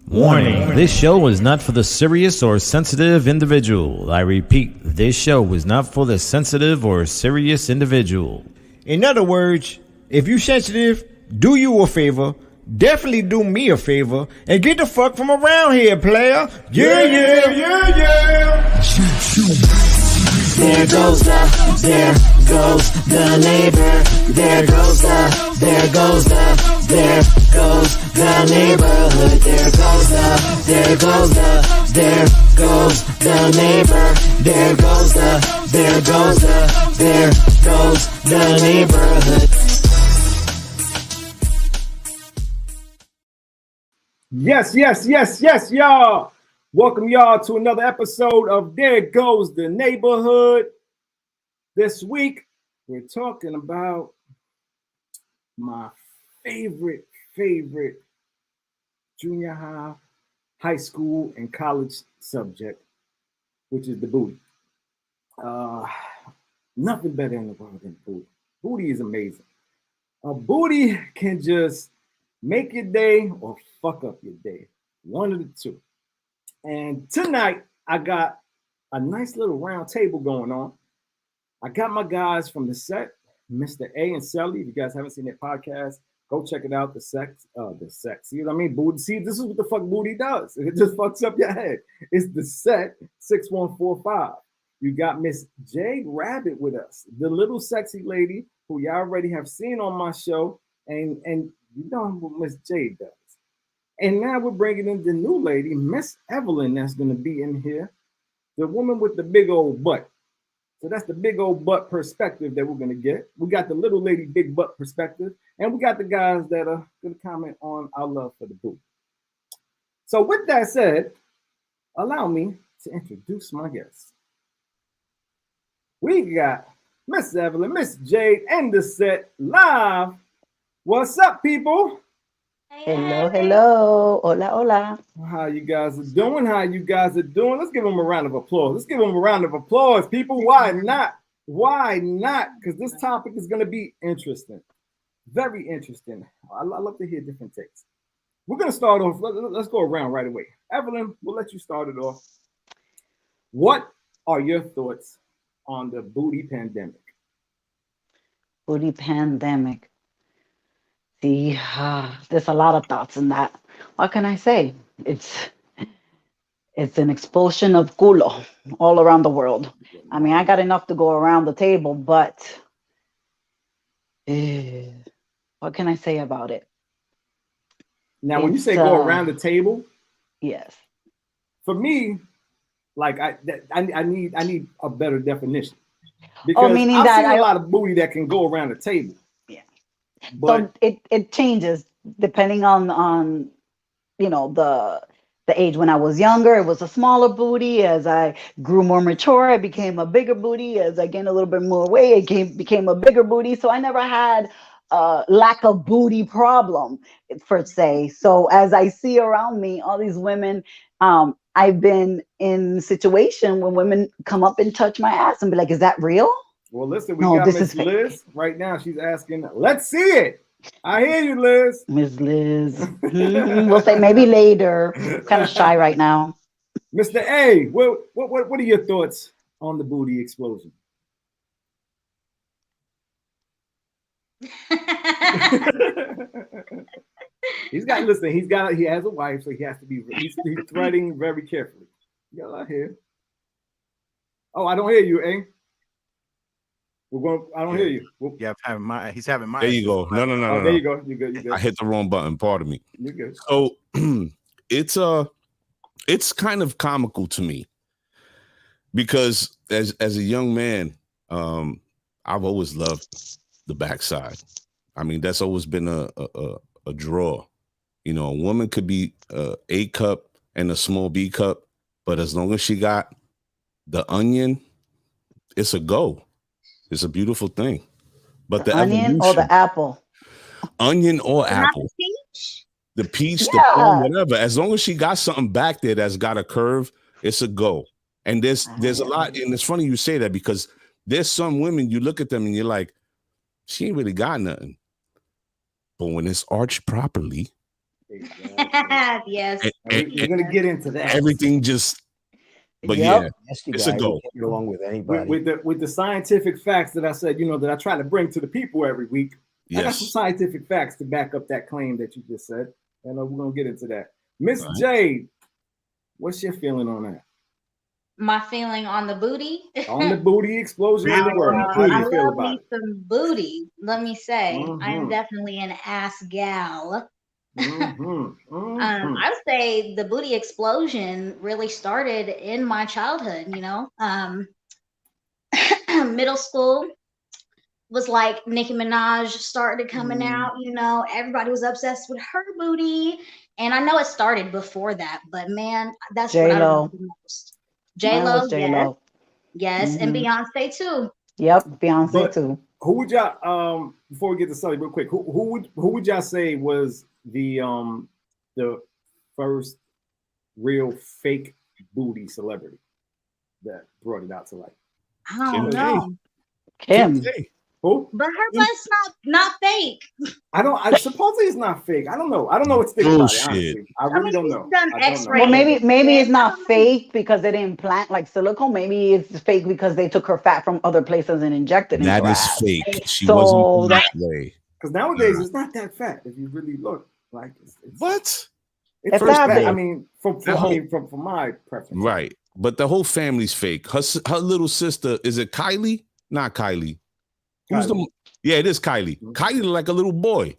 Warning, this show is not for the serious or sensitive individual. I repeat, this show is not for the sensitive or serious individual. In other words, if you sensitive, do you a favor, definitely do me a favor, and get the fuck from around here, player. Yeah. There goes the neighbor. There goes the neighborhood. There goes the neighbor. There goes the neighborhood. Yes, y'all. Welcome y'all to another episode of There Goes the Neighborhood. This week, we're talking about my favorite junior high, high school, and college subject, which is the booty. Nothing better in the world than booty. Booty is amazing. A booty can just make your day or fuck up your day. One of the two. And tonight, I got a nice little round table going on. I got my guys from the set, Mr. A and Sally. If you guys haven't seen that podcast, go check it out. The sex. See what I mean? Booty. See, this is what the fuck booty does. It just fucks up your head. It's the set 6145. You got Miss J Rabbit with us, the little sexy lady who you already have seen on my show, and you know what Miss J does. And now we're bringing in the new lady, Miss Evelyn, that's going to be in here. The woman with the big old butt. So that's the big old butt perspective that we're going to get. We got the little lady big butt perspective. And we got the guys that are going to comment on our love for the booty. So with that said, allow me to introduce my guests. We got Miss Evelyn, Miss Jade, and the set live. What's up, people? Hello. Hola. How you guys are doing? Let's give them a round of applause. People. Why not? Because this topic is going to be interesting. Very interesting. I love to hear different takes. We're going to start off. Let's go around right away. Evelyn, we'll let you start it off. What are your thoughts on the booty pandemic? Booty pandemic. See, there's a lot of thoughts in that. What can I say? It's an explosion of culo all around the world. I mean, I got enough to go around the table, but what can I say about it? Now, when you say go around the table, yes. For me, like I need a better definition because meaning I've that seen a lot of booty that can go around the table. But so it changes depending on the age. When I was younger, it was a smaller booty. As I grew more mature, it became a bigger booty. As I gained a little bit more weight, it became a bigger booty. So I never had a lack of booty problem per se. So as I see around me, all these women, I've been in a situation when women come up and touch my ass and be like, "Is that real?" Well, listen, we got Miss Liz right now. She's asking, let's see it. I hear you, Liz. Miss Liz. We'll say maybe later. Kind of shy right now. Mr. A, what are your thoughts on the booty explosion? He has a wife, so he has to be, he's threading very carefully. Y'all out here. Oh, I don't hear you, A. I don't hear you. He's having my. There you go. No. There you go. You good. I hit the wrong button. Pardon me. You're good. So it's kind of comical to me because as a young man, I've always loved the backside. I mean, that's always been a draw. You know, a woman could be A cup and a small B cup, but as long as she got the onion, it's a go. It's a beautiful thing. But the onion or the apple? Onion or apple. The peach, the plum, whatever. As long as she got something back there that's got a curve, it's a go. And there's a lot, and it's funny you say that because there's some women, you look at them and you're like, she ain't really got nothing. But when it's arched properly, Exactly. Yes. We're gonna get into that. Everything just, but Yep. yeah, Nasty it's guy. a go. You can't get along with anybody. With the scientific facts that I said, that I try to bring to the people every week. I got some Yes. scientific facts to back up that claim that you just said, and we're gonna get into that. Miss Right. Jade, what's your feeling on that? My feeling on the booty. On the booty explosion of the world. Well, How do I you feel love about me it? some booty. Let me say, I am Mhm. definitely an ass gal. Mhm. Mhm. I would say the booty explosion really started in my childhood. Middle school was like Nicki Minaj started coming out. Everybody was obsessed with her booty, and I know it started before that, but man, that's what I J-Lo. remember the most. Mine J-Lo, was J-Lo. yes, and Mhm. Beyonce too. Yep, Beyonce But too. who would y'all before we get to Sully real quick? Who would y'all say was the first real fake booty celebrity that brought it out to light? I don't Kim K. know, Kim. K. Who? but her butt's not fake. I supposedly it's not fake. I don't know what to think about it, Bullshit. honestly. I I really mean, don't she's know. done I don't know. X-ray. Well, maybe it's I not don't know. fake because they didn't plant like silicone. Maybe it's fake because they took her fat from other places and injected into That her is ass. fake. She So wasn't born that- that way. Because nowadays it's not that fat. If you really look, like it's What? it's It's pretty not fat. big. I mean, from my preference, Right. But the whole family's fake. Her little sister, is it Kylie? Not Kylie. Who's Kylie. Yeah, it is Kylie. Mhm. Kylie look like a little boy.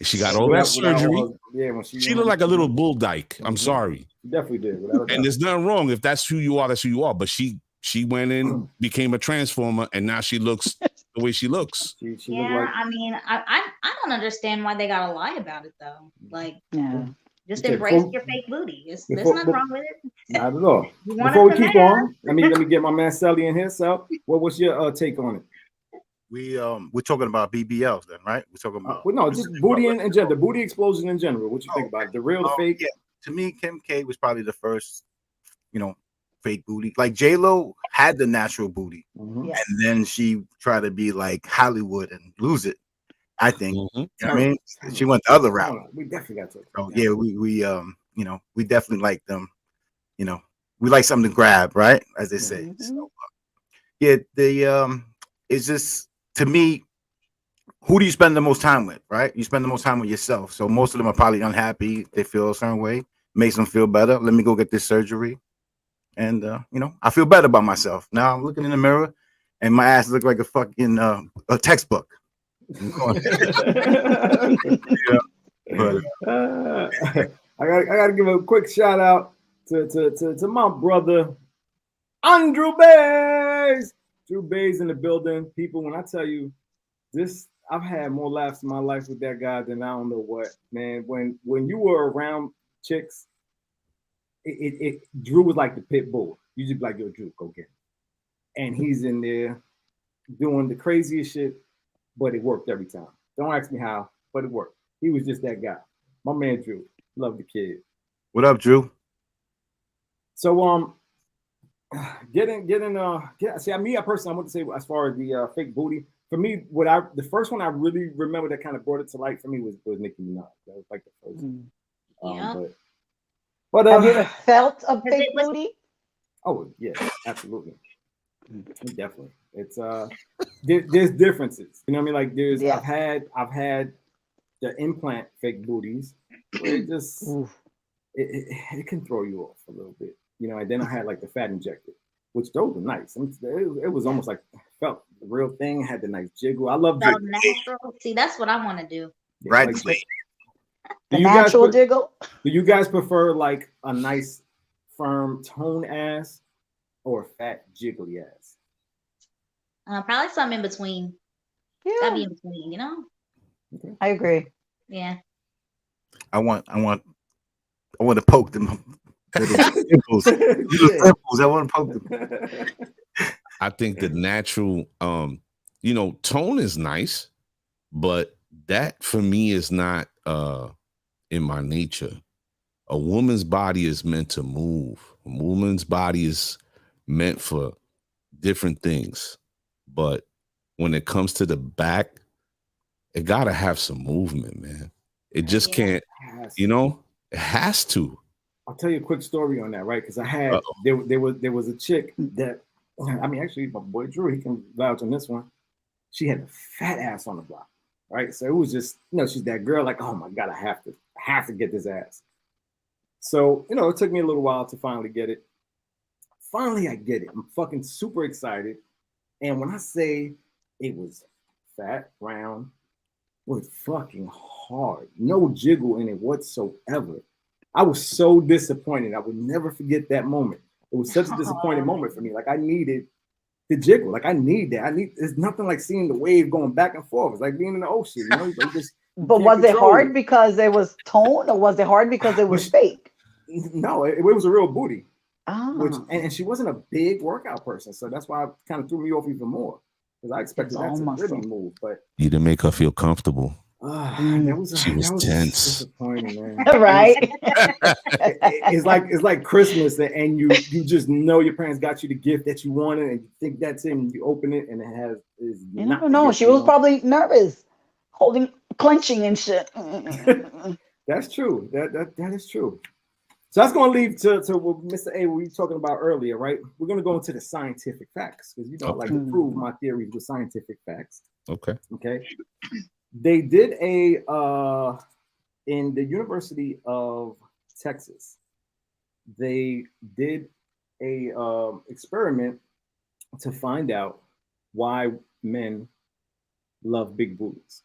She got all Without- that without surgery. all- yeah, when She looked like a little bull dyke. I'm Mhm. sorry. She definitely did. Without a doubt. And there's nothing wrong. If that's who you are, that's who you are. But she went in, became a transformer, and now she looks the way she looks. She looked Yeah, like I mean, I don't understand why they gotta lie about it though. Like, yeah. just Okay, embrace before- your fake booty. There's before- nothing wrong with it. not at all. You want Before we it to keep matter. on, let me get my man Sally in here. So, what's your take on it? We're talking about BBLs then, right? We're talking about Well, no, just booty in general, the booty explosion in general. What you think about it? The real, the fake? Yeah, to me, Kim K was probably the first, fake booty. Like J-Lo had the natural booty, Mhm. Yeah. and then she tried to be like Hollywood and lose it. I think. Mhm. You know what I mean, she went the other route. We definitely got to. So yeah, we definitely like them. We like something to grab, right? As they say. Mhm. So it's just, to me, who do you spend the most time with, right? You spend the most time with yourself. So most of them are probably unhappy. They feel a certain way, makes them feel better. Let me go get this surgery, and I feel better about myself. Now I'm looking in the mirror, and my ass look like a fucking a textbook. But I gotta give a quick shout out to my brother Andrew Bays. Drew Bays in the building. People, when I tell you this, I've had more laughs in my life with that guy than I don't know what, man. When you were around chicks, Drew was like the pit bull. You just be like, yo, Drew, go get him. And he's in there doing the craziest shit, but it worked every time. Don't ask me how, but it worked. He was just that guy. My man Drew. Love the kid. what up, Drew? So see, me personally, I want to say as far as the fake booty. For me, the first one I really remember that kind of brought it to light for me was Nicki Minaj. That was like the first. Yeah. But Have you ever felt a it fake was- booty? oh yeah, absolutely, definitely. It's there's differences. You know what I mean? Like there's Yeah. I've had the implant fake booties where it just it can throw you off a little bit. And then I had like the fat injected, which those were nice. It was almost like felt the real thing. Had the nice jiggle. I love So it. natural. See, that's what I want to do. Right. Like, The do you guys natural put- jiggle? Do you guys prefer like a nice, firm tone ass or fat jiggly ass? Probably something in between. Gotta Yeah, be in between, I agree. Yeah. I want to poke them little dimples. Little dimples. I want to poke them. I think the natural, tone is nice, but that for me is not in my nature. A woman's body is meant to move. A woman's body is meant for different things. But when it comes to the back, it gotta have some movement, man. It just can't. has You to. know, it has to. I'll tell you a quick story on that, right? Because I had Uh-oh. there was a chick that, I mean, actually, my boy Drew, he can vouch on this one. She had a fat ass on the block, right? So it was just, she's that girl, like, oh my god, I have to get this ass. So it took me a little while to finally get it. Finally, I get it. I'm fucking super excited. And when I say it was fat, round, was fucking hard, no jiggle in it whatsoever. I was so disappointed. I would never forget that moment. It was such a disappointing moment for me. Like I needed the jiggle. Like I need that. There's nothing like seeing the wave going back and forth. It's like being in the ocean, Like but was it hard because it was tone, or was it hard because it was fake? No, it was a real booty. Ah. And she wasn't a big workout person, so that's why it kind of threw me off even more. Because I expected that to really move, but you didn't make her feel comfortable. She was tense. Disappointing, man. Right? It's like Christmas, and you just know your parents got you the gift that you wanted, and you think that's it, and you open it, and it is. You never know. She was probably nervous, clenching and shit. That's true. That is true. So that's going to lead to what Mr. A, we were talking about earlier, right? We're going to go into the scientific facts because I like to prove my theories with scientific facts. Okay. They did in the University of Texas, they did a experiment to find out why men love big booties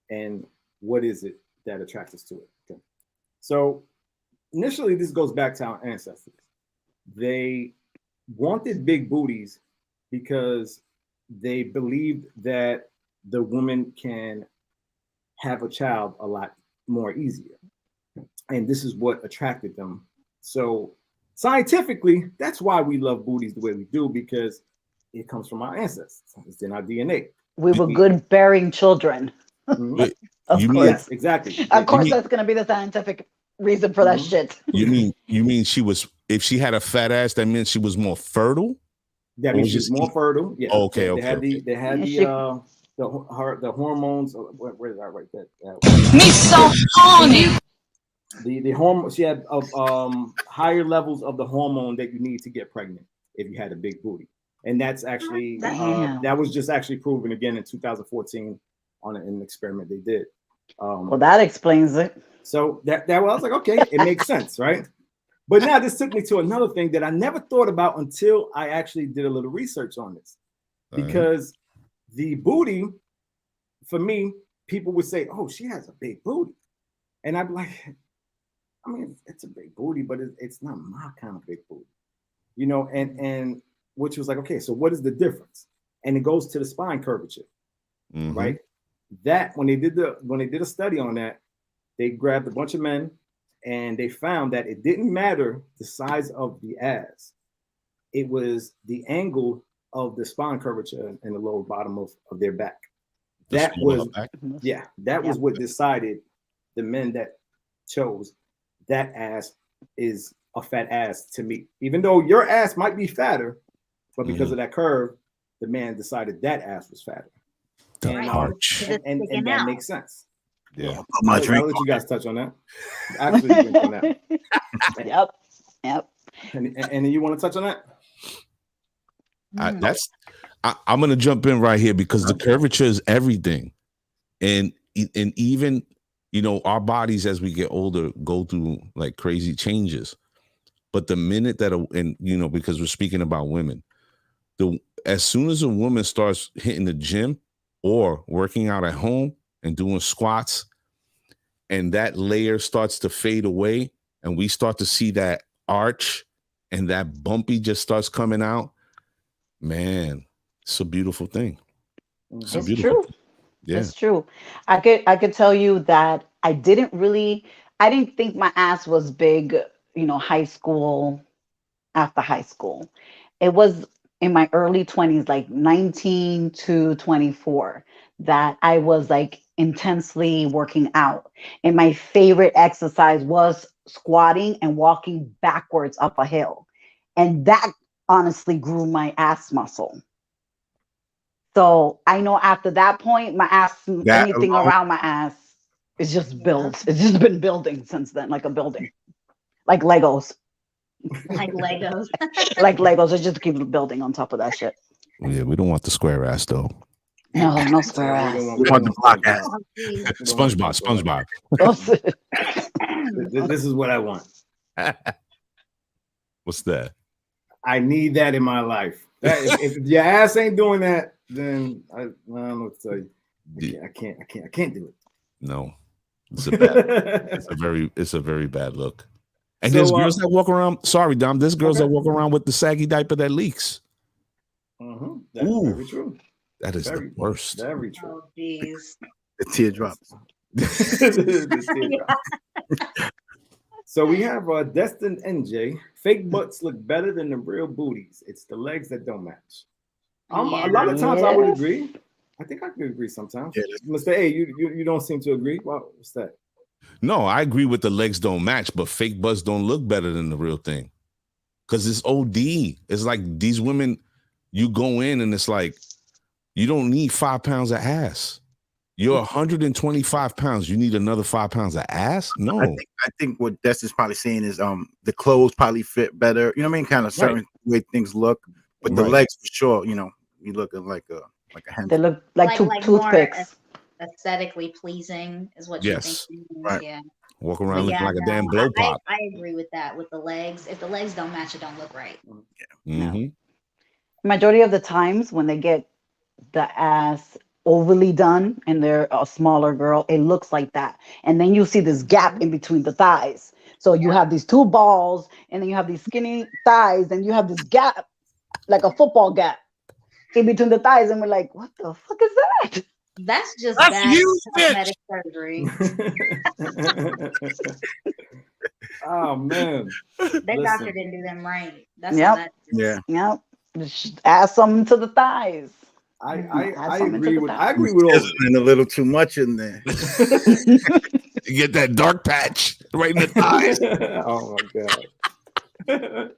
and what is it that attracts us to it. Okay. So initially, this goes back to our ancestors. They wanted big booties because they believed that the woman can have a child a lot more easier. And this is what attracted them. So scientifically, that's why we love booties the way we do, because it comes from our ancestors. It's in our DNA. We were good bearing children. Mm-hmm. Of course. Yes, exactly. Of course, that's going to be the scientific reason for that shit. You mean she was, if she had a fat ass, that meant she was more fertile? That means she's more fertile. Yeah. Okay. They had the hormones. Where did I write that? Me so horny. The hormone. She had higher levels of the hormone that you need to get pregnant if you had a big booty, and that's actually that was just actually proven again in 2014 on an experiment they did. Well, that explains it. So that I was like, okay, it makes sense, right? But now this took me to another thing that I never thought about until I actually did a little research on this, because the booty, for me, people would say, "Oh, she has a big booty," and I'd be like, I mean, it's a big booty, but it's not my kind of big booty, and which was like, okay, so what is the difference? And it goes to the spine curvature, right? That when they did a study on that, they grabbed a bunch of men and they found that it didn't matter the size of the ass. It was the angle of the spine curvature in the lower bottom of their back. That was what decided the men that chose that ass is a fat ass to me. Even though your ass might be fatter, but because of that curve, the man decided that ass was fatter. And that makes sense. Yeah. I'll let you guys touch on that. Absolutely drink on that. Yep. And you want to touch on that? I'm gonna jump in right here because the curvature is everything, and even our bodies as we get older go through like crazy changes. But the minute that because we're speaking about women, as soon as a woman starts hitting the gym or working out at home and doing squats, and that layer starts to fade away, and we start to see that arch and that bumpy just starts coming out, man, it's a beautiful thing. It's true. Yeah. It's true. I could tell you that I didn't think my ass was big, high school, after high school. It was in my early 20s, like 19 to 24, that I was like intensely working out. And my favorite exercise was squatting and walking backwards up a hill. And that honestly grew my ass muscle. So I know after that point, my ass, anything around my ass, It's just Yeah. built. It's just been building since then, like a building, like Legos, Like Legos. like Legos. It just keeps building on top of that shit. Yeah, we don't want the square ass though. No, no square We ass. don't want- We want the block ass. Oh, geez. SpongeBob. This is what I want. What's that? I need that in my life. That, if your ass ain't doing that, then I don't know what to tell you. I can't do it. No, it's a bad. It's a very bad look. And So, there's girls that walk around. Sorry, Dom. There's girls Okay. that walk around with the saggy diaper that leaks. That's Ooh. very true. That is Very- the worst. Very true. Oh, geez. The teardrops. The teardrops. So we have Destin NJ. Fake butts look better than the real booties. It's the legs that don't match. A lot of times I would Yes. agree. I think I could agree sometimes. Yeah. Mr. A, you don't seem to agree. What's that? No, I agree with the legs don't match, but fake butts don't look better than the real thing. Cause it's OD. It's like these women, you go in and it's like, you don't need 5 pounds of ass. You're 125 pounds. You need another 5 pounds of ass? No. I think what Destin's probably saying is the clothes probably fit better. You know what I mean? Kind of certain way things look, but the Right. legs for sure. You know, you looking like a hand. They look like two more toothpicks. aesthetically pleasing is what Yes. you think. Right. Yeah. Walk around But looking yeah, like a no, damn blow pop. I agree with that with the legs. If the legs don't match, it don't look right. Mhm. Majority of the times when they get the ass overly done and they're a smaller girl, it looks like that. And then you see this gap in between the thighs. So you have these two balls and then you have these skinny thighs and you have this gap, like a football gap in between the thighs. And we're like, what the fuck is that? That's just That's bad you, bitch. cosmetic surgery. Oh man. Their Listen. doctor didn't do them right. That's Yep. all that is. Yeah. Yep. Just add something to the thighs. I Add something to agree the with thighs. all. There's a little too much in there. You get that dark patch right in the thighs. Oh my god.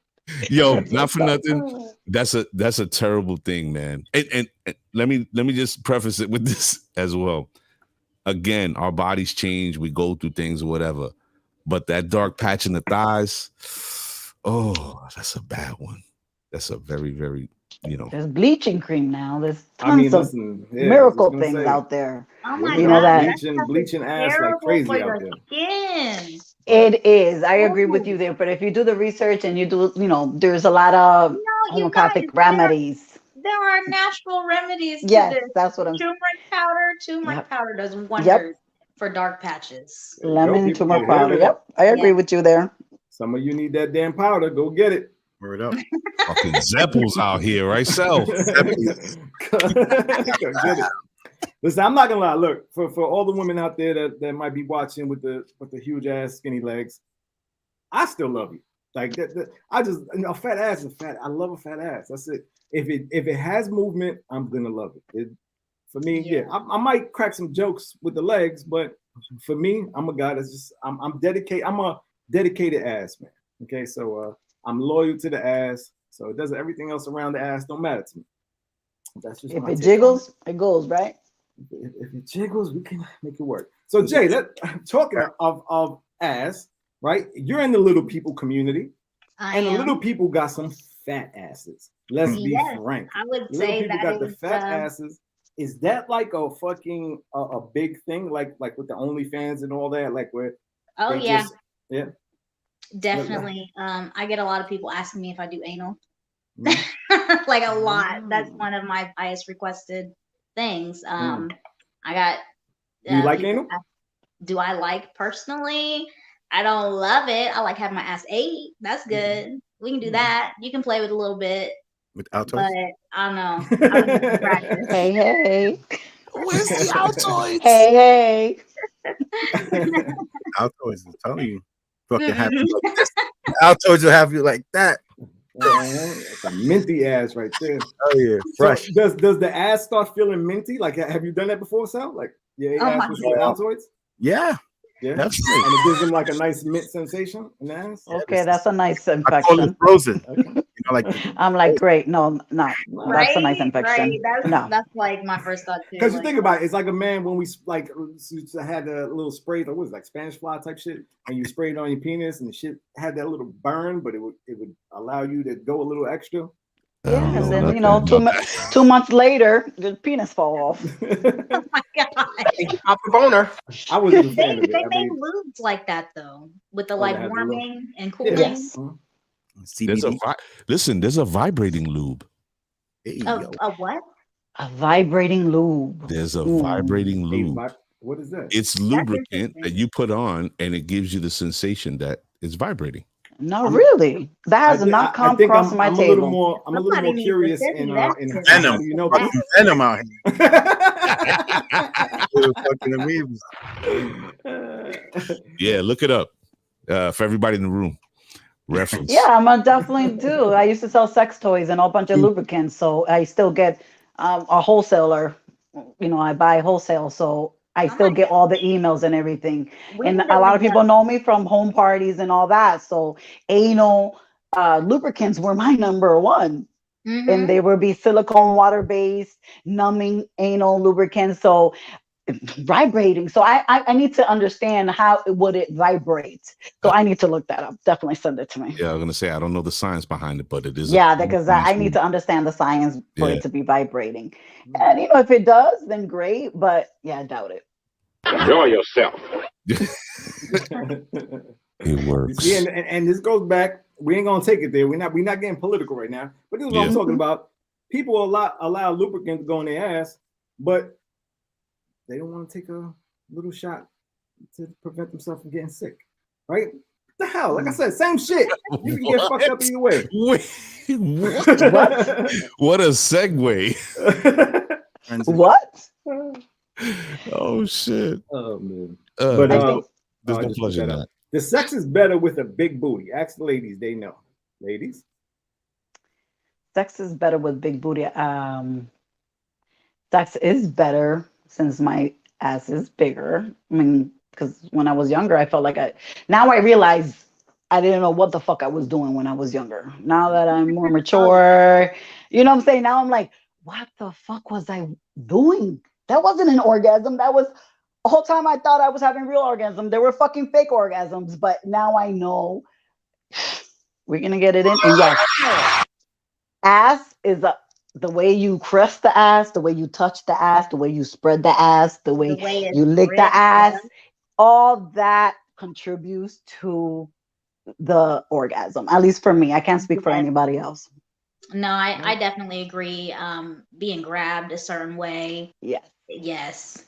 Yo, not for nothing. That's a terrible thing, man. And let me just preface it with this as well. Again, our bodies change, we go through things or whatever. But that dark patch in the thighs, oh, that's a bad one. That's a very, very, There's bleaching cream now. There's tons I mean, of listen, yeah, I was miracle gonna things say, out there. Oh my You know god, that- that bleaching ass like terrible crazy for out your there. skin. It is. I agree with you there. But if you do the research and you do, there's a lot of No, you homeopathic guys, remedies. there are natural remedies Yes, to this. that's what I'm saying. Turmeric Yep. powder does wonders for dark patches. There you go, Lemon, people, turmeric you're hearing powder. it. Yep, I agree Yeah. with you there. Some of you need that damn powder. Go get it. Word up. fucking Zeppels out here, right? So Go get it. Listen, I'm not gonna lie. Look, for all the women out there that might be watching with the huge ass skinny legs, I still love you. Like that I just a fat ass is fat. I love a fat ass. That's it. If it has movement, I'm gonna love it. For me, yeah. I might crack some jokes with the legs, but for me, I'm a guy that's just I'm dedicated. I'm a dedicated ass man. Okay, so I'm loyal to the ass. So it doesn't everything else around the ass don't matter to me. That's just If my it take jiggles, it goes, right? on it. If it jiggles, we can make it work. So Jay, talking of ass, right? You're in the little people community, I and the am. little people got some fat asses. Let's be Yes, frank. I would Little say people that got the is, fat asses. Is that like a fucking a big thing, like with the OnlyFans and all that, like where? Oh they yeah, just- yeah. definitely. I get a lot of people asking me if I do anal. Mhm. Like a lot. That's Mm. one of my highest requested things. I got. Do you like people anal? ask- Do I like personally? I don't love it. I like having my ass ate. That's good. We can do Mhm. that. You can play with it a little bit, With Altoids. but I don't know. I would need to practice. Hey, hey. where's the Altoids? Hey, hey. Altoids, I'm telling you. Fucking happy like this. Altoids will have you like that. It's a minty ass right there. Oh yeah, fresh. So does the ass start feeling minty? Like, have you done that before, Sal? Like, yeah, Oh ass my with some Altoids? Yeah, Yeah, definitely. and it gives them like a nice mint sensation in the ass. Okay, that's a nice I call it infection. frozen. Okay. I'm like, great. No, that's a nice infection. Right. No. That's like my first thought too. Because you Like, think about it, it's like a man when we like had a little spray, what was it, like Spanish fly type shit, and you sprayed it on your penis, and the shit had that little burn, but it would allow you to go a little extra. Yeah, and then 2 months later, the penis fall off. oh my god. Pop a boner. I wasn't a They fan of it. made lubes like that though, with the they like had the warming and cooling. Yes. There's a vibrating lube. A what? A vibrating lube. There's a vibrating lube. What is that? It's lubricant that you put on, and it gives you the sensation that it's vibrating. No, really. That has not come across my table. I'm a little more curious in venom. You know, venom out here. Little fucking amoebas. Yeah, look it up for everybody in the room. Reference. Yeah, I'm gonna definitely do. I used to sell sex toys and a bunch of lubricants, so I still get a wholesaler. You know, I buy wholesale, so I still get all the emails and everything. And a lot of people know me from home parties and all that. So anal lubricants were my number one. Mm-hmm. And they would be silicone water-based, numbing anal lubricants. So vibrating. So I need to understand how would it vibrate. So I need to look that up. Definitely send it to me. Yeah, I'm gonna say I don't know the science behind it, but it is. Yeah, because I need to understand the science for it to be vibrating. And you know, if it does, then great. But yeah, I doubt it. Enjoy yourself. It works. See, and this goes back. We ain't gonna take it there. We're not getting political right now. But this is what I'm talking about. People allow lubricant to go in their ass, but they don't want to take a little shot to prevent themselves from getting sick. Right? What the hell? Like I said, same shit. You can get fucked up either way. Wait, what a segue. What? Oh shit. Oh man. But there's no pleasure in that. The sex is better with a big booty. Ask the ladies, they know. Ladies. Sex is better with big booty. Sex is better since my ass is bigger. I mean, because when I was younger, I felt like now I realize I didn't know what the fuck I was doing when I was younger. Now that I'm more mature, you know what I'm saying? Now I'm like, what the fuck was I doing? That wasn't an orgasm. That was the whole time I thought I was having real orgasm. They were fucking fake orgasms. But now I know we're going to get it in. And yes, ass is the way you caress the ass, the way you touch the ass, the way you spread the ass, the way you lick the ass. All that contributes to the orgasm. At least for me. I can't speak for anybody else. No, I definitely agree. Being grabbed a certain way. Yes. Yes.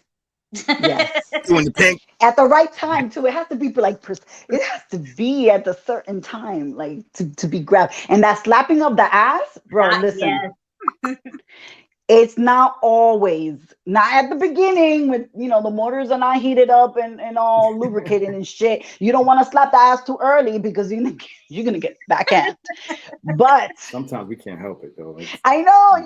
Yes. Doing the pink. At the right time too. It has to be like it has to be at a certain time, like to be grabbed. And that slapping of the ass, bro. Listen, it's not always not at the beginning with the motors are not heated up and all lubricated and shit. You don't want to slap the ass too early because you're gonna get backhand. But sometimes we can't help it though. I know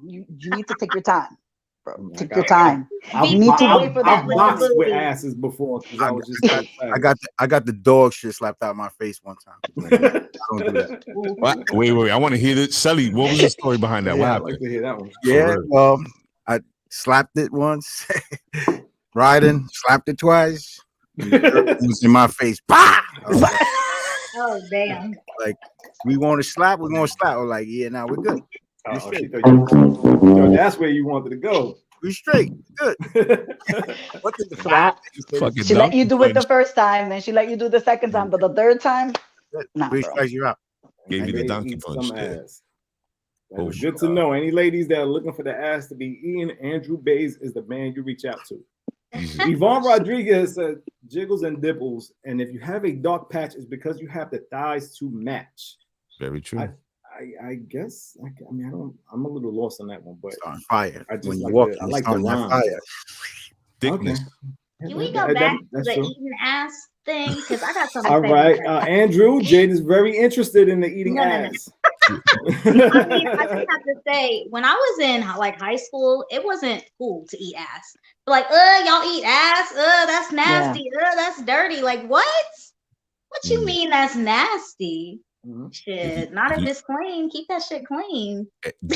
you need to take your time. Bro, take your time. You need to wait for that. I've boxed with asses before. I was just I got the dog shit slapped out of my face one time. I don't do that. Wait. I want to hear it. Sally, what was the story behind that? What happened? I'd like to hear that one. Yeah, I slapped it once, riding, slapped it twice. It was in my face. Bah! Oh damn! Like, we want to slap. We're gonna slap. We're like, yeah, now we're good. That's where you wanted to go. We straight. Good. What did the slap? She let you do it the first time, then she let you do the second time, but the third time, nah, three strikes, you're out. Gave you the donkey punch. Good to know. Any ladies that are looking for the ass to be eaten, Andrew Bays is the man you reach out to. Yvonne Rodriguez said jiggles and dipples, and if you have a dark patch, it's because you have the thighs to match. Very true. I guess. I mean, I'm a little lost on that one, but on fire. I just when you like walk, I like the rhyme. Fire. Thickness. Okay. Can we go back to the eating ass thing? Because I got something. All right, Andrew. Jade is very interested in the eating ass. I just have to say, when I was in like high school, it wasn't cool to eat ass. Like, y'all eat ass? That's nasty. That's dirty. Like, what? What you mean that's nasty? Shit, not if it's clean. Keep that shit clean.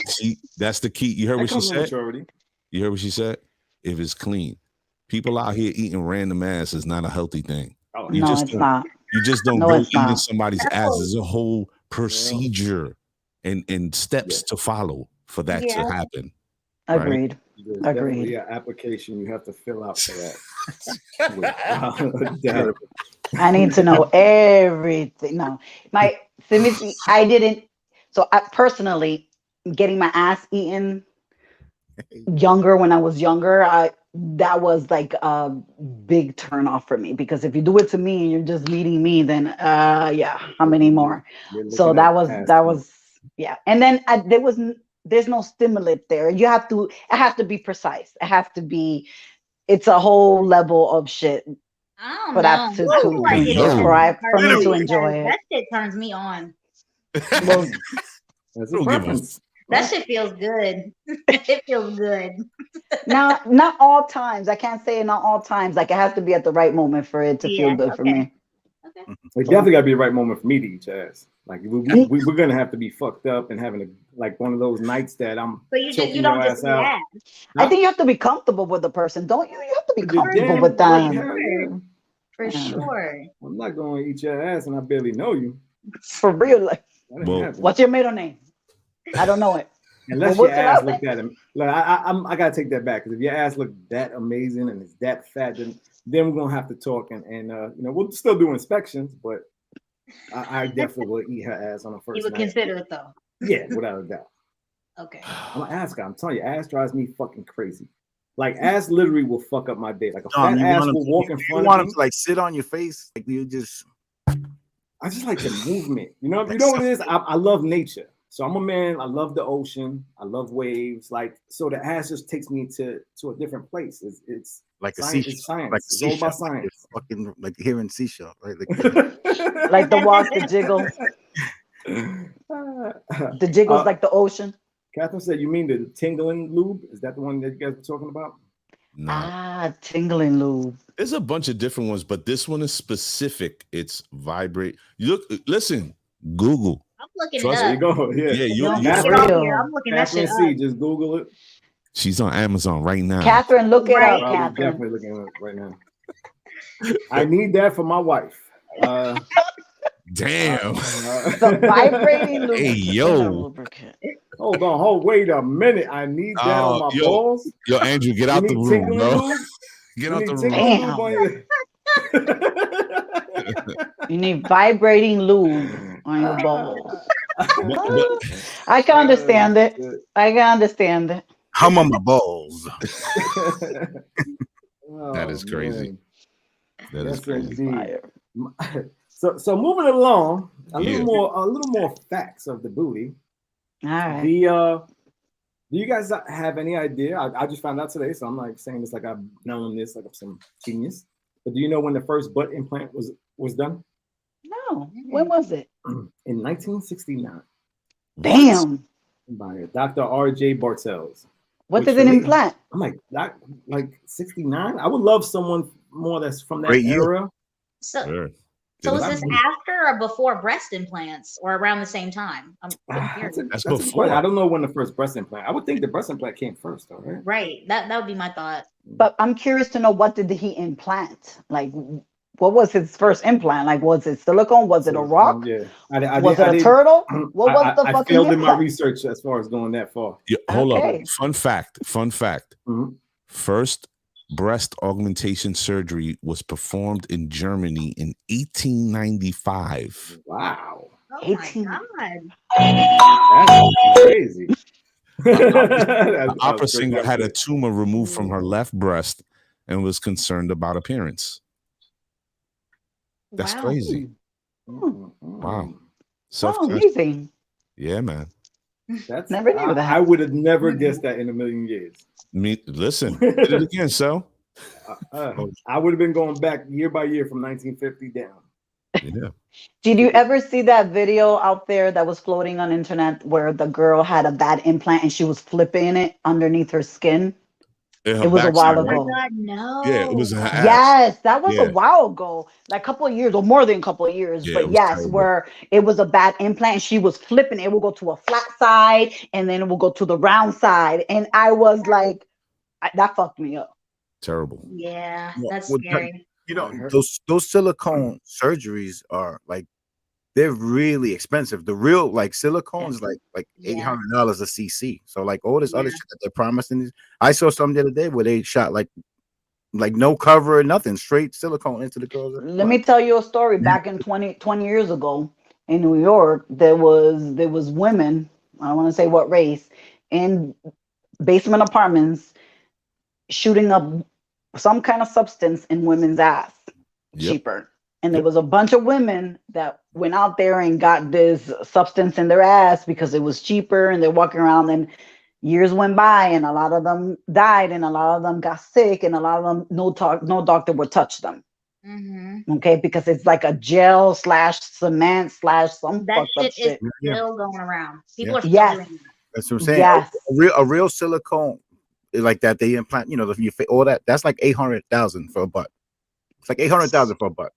See, that's the key. You heard That what she comes with said? maturity. You heard what she said? If it's clean. People out here eating random ass is not a healthy thing. Oh, You No, just it's don't, not. you just don't No, go it's eating not. somebody's That's ass. what- There's a whole procedure and steps to follow for that to Yeah. happen. Right. Agreed. There's definitely Agreed. an application you have to fill out for that. Without a doubt. I need to know everything. No, I didn't. So I personally, getting my ass eaten younger when I was younger, that was like a big turn off for me, because if you do it to me and you're just meeting me, then yeah, how many more? You're So looking that at was past that tense. was yeah. And then there's no stimulant there. It have to be precise. It's a whole level of shit I don't for that know. I feel like it depends for on me the to person, enjoy because it. that shit turns me on. Well, That's Don't a give a preference. That shit feels good. It feels good. not all times. I can't say not all times. Like, it has to be at the right moment for it to feel Yeah, good for okay. me. Okay. It definitely got to be the right moment for me to eat your ass. Like we're gonna have to be fucked up and having like one of those nights that I'm But you choking don't your just ass eat out. ass. I think you have to be comfortable with the person, don't you? You have to be You're comfortable damn with right, them. hell yeah. For Yeah. sure. I'm not gonna eat your ass and I barely know you. For real. Like, That ain't Well, happening. what's your middle name? I don't know it. Unless Well, your what's your ass last looked at him. Like I gotta take that back, because if your ass looked that amazing and it's that fat, then we're gonna have to talk and we'll still do inspections, but I definitely will eat her ass on the You first would night. consider it though. Yeah, without a doubt. Okay. I'm gonna ask her. I'm telling you, ass drives me fucking crazy. Like, ass literally will fuck up my day. Like a Dom, fat you ass want him will to- walk in you front want of him me. to like sit on your face? Like you just I just like the movement. You know what it is? I love nature. So I'm a man. I love the ocean. I love waves. Like, so the ass just takes me to a different place. It's like a science. seashell. It's science. Like a It's all about seashell. Like science. fucking like hearing seashell, right? Like the walk, the jiggle. The jiggle's like the ocean. Catherine said, "You mean the tingling lube? Is that the one that you guys were talking about?" no. Tingling lube. There's a bunch of different ones, but this one is specific. It's vibrate. Listen, Google. I'm looking Trust it There you up. go. Yeah. Yeah, you Don't you get for off real. here. I'm looking that Catherine shit C. up. Just Google it. She's on Amazon right now. Catherine, look it Right. up, I'm Catherine. definitely looking at it right now. I need that for my wife. Damn. The vibrating lubricant. Hey, yo. Wait a minute. I need that on my balls. Yo, Andrew, get out the You need room, tingling bro. lube? Get You out need the room. tingling lube on your- You need vibrating lube on your balls. But I can understand it. I can understand it. hum on my balls. That is crazy. Man. that is Yes, crazy. indeed. So moving along, a Yeah. little more facts of the booty. All right. Do you guys have any idea? I just found out today, so I'm like saying this like I've known this, like I'm some genius. But do you know when the first butt implant was done? No. When was it? In 1969 Damn. by Dr. R.J. Bartels. What Which is for an me- implant? I'm like 69. I would love someone more that's from that Great year. era. So, Sure. so Did is it- this after or before breast implants, or around the same time? I'm That's a That's good before. point. I don't know when the first breast implant. I would think the breast implant came first, though, right? right. That would be my thought. But I'm curious to know, what did he implant? Like, what was his first implant? Like, was it silicone? Was it a rock? Yeah. Was it a turtle? What was the I fucking failed in my implant? research as far as going that far. Yeah, hold Okay. up. Fun fact. Mhm. First breast augmentation surgery was performed in Germany in 1895. Wow. Oh 18. my god. That's crazy. The opera singer had a tumor removed from her left breast and was concerned about appearance. That's Wow. crazy. Mm-hmm. Wow. Oh, Self amazing. Yeah, man. That's Never knew that. I would have never guessed that in a million years. Listen, did it again, so. I would have been going back year by year from 1950 down. Yeah. Did you ever see that video out there that was floating on internet where the girl had a bad implant and she was flipping it underneath her skin? In her It was a backside, while Oh my right? ago. God, no. Yeah, it was in her ass. Yes, that was a Yeah, while ago, like a couple of years or more than a couple of years. yeah, it But was yes, terrible. where it was a bad implant, and she was flipping. It will go to a flat side, and then it will go to the round side, and I was like, that fucked me up. Terrible. Yeah, Well, that's well, scary. you I know, heard. those silicone surgeries are like they're really expensive. The real like silicone is like Yeah. $800 a cc. So like all this other Yeah. shit that they're promising is. I saw something the other day where they shot like no cover, nothing, straight silicone into the girl's Let butt. me tell you a story. Back in 20 years ago in New York, there was women, I don't want to say what race, in basement apartments shooting up some kind of substance in women's ass Yep. cheaper. And there Yep. was a bunch of women that went out there and got this substance in their ass because it was cheaper, and they're walking around, and years went by and a lot of them died, and a lot of them got sick, and a lot of them no doctor would touch them. Mm-hmm. Okay, because it's like a gel slash cement slash some That fucked up shit is shit. Yeah, still going around. yeah, People are still Yes, doing that. that's what I'm saying. yes. A real silicone like that they implant. You know, all that. That's like 800,000 for a butt. It's like 800,000 for a butt.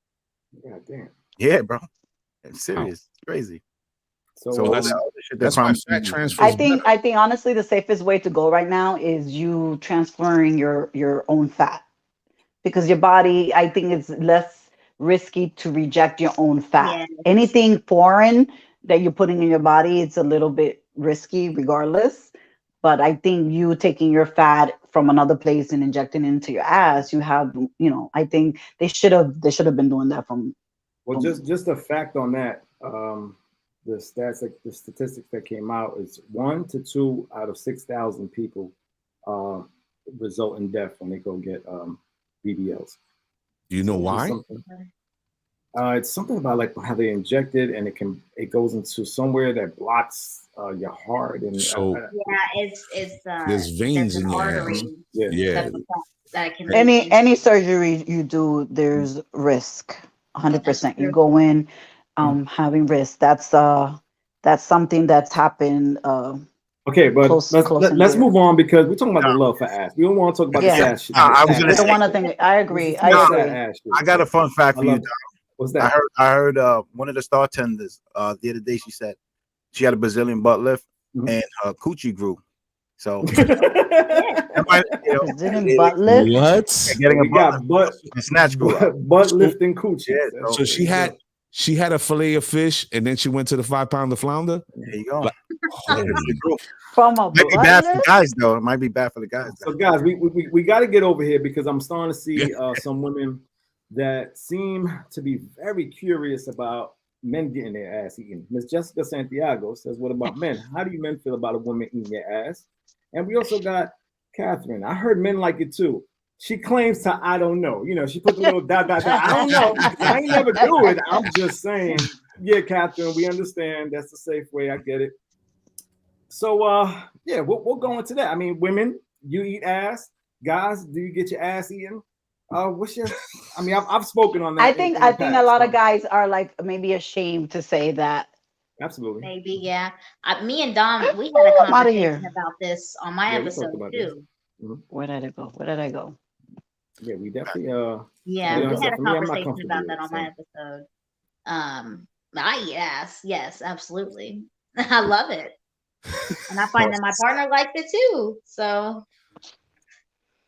God damn. Yeah, bro. It's Wow. serious. It's crazy. So So Well, all that's that other shit they're that's why promising fat you. transfer I is think better. I think honestly the safest way to go right now is you transferring your own fat, because your body, I think it's less risky to reject your own fat. Yeah. Anything foreign that you're putting in your body, it's a little bit risky regardless. But I think you taking your fat from another place and injecting it into your ass, you have, I think they should have been doing that Well, from just a fact on that. The statistics that came out is 1 to 2 out of 6,000 people uh, result in death when they go get BBLs. Do you know So why? it's something about like how they inject it, and it goes into somewhere that blocks your heart, and So Yeah, it's there's veins there's an in your artery ass. yeah. Yeah. that can any leak any surgery you do, there's risk. into. That's 100%. You true. go in Mm. having risk. That's something that's happened Okay, but close let's in let's there. move on because we're talking about the love for ass. We don't want to talk about Yeah. this ass shit. I was Ass gonna We don't shit. want to think. I agree. This I is Nah, sad agree. ass shit. I got a fun fact I for you. love. What's I that? heard one of the star tenders the other day. She said she had a Brazilian butt lift Mhm. and her coochie grew. So that might, Brazilian butt lift. What? getting a we butt got butt lift, the snatch grew out. butt lifting coochies. Yeah, That's- So she had a fillet of fish, and then she went to the 5-pounder flounder. There you go. Like, holy. From a Might be butt bad for the lift? guys though. It might be bad for the guys. So guys, we got to get over here because I'm starting to see some women that seem to be very curious about men getting their ass eaten. Miss Jessica Santiago says, "What about men? How do you men feel about a woman eating their ass?" And we also got Catherine. I heard men like it too. She claims to I don't know. She put the little dot dot dot. I don't know. I ain't never do it. I'm just saying. Yeah, Catherine, we understand. That's the safe way. I get it. So yeah, we'll go into that. I mean, women, you eat ass. Guys, do you get your ass eaten? What's your? I mean, I've spoken on that. I think a lot of guys are like maybe ashamed to say that. Absolutely. Maybe, yeah. Me and Dom, we had Ooh, a I'm outta conversation here. about this on my Yeah, we episode talked about this. too. Where did I go? Yeah, we definitely Yeah, Yeah, we so had a for me, I'm not conversation comfortable about with that it, on my so. episode. I eat ass. Yes, absolutely. I love it. And I find that my partner likes it too. So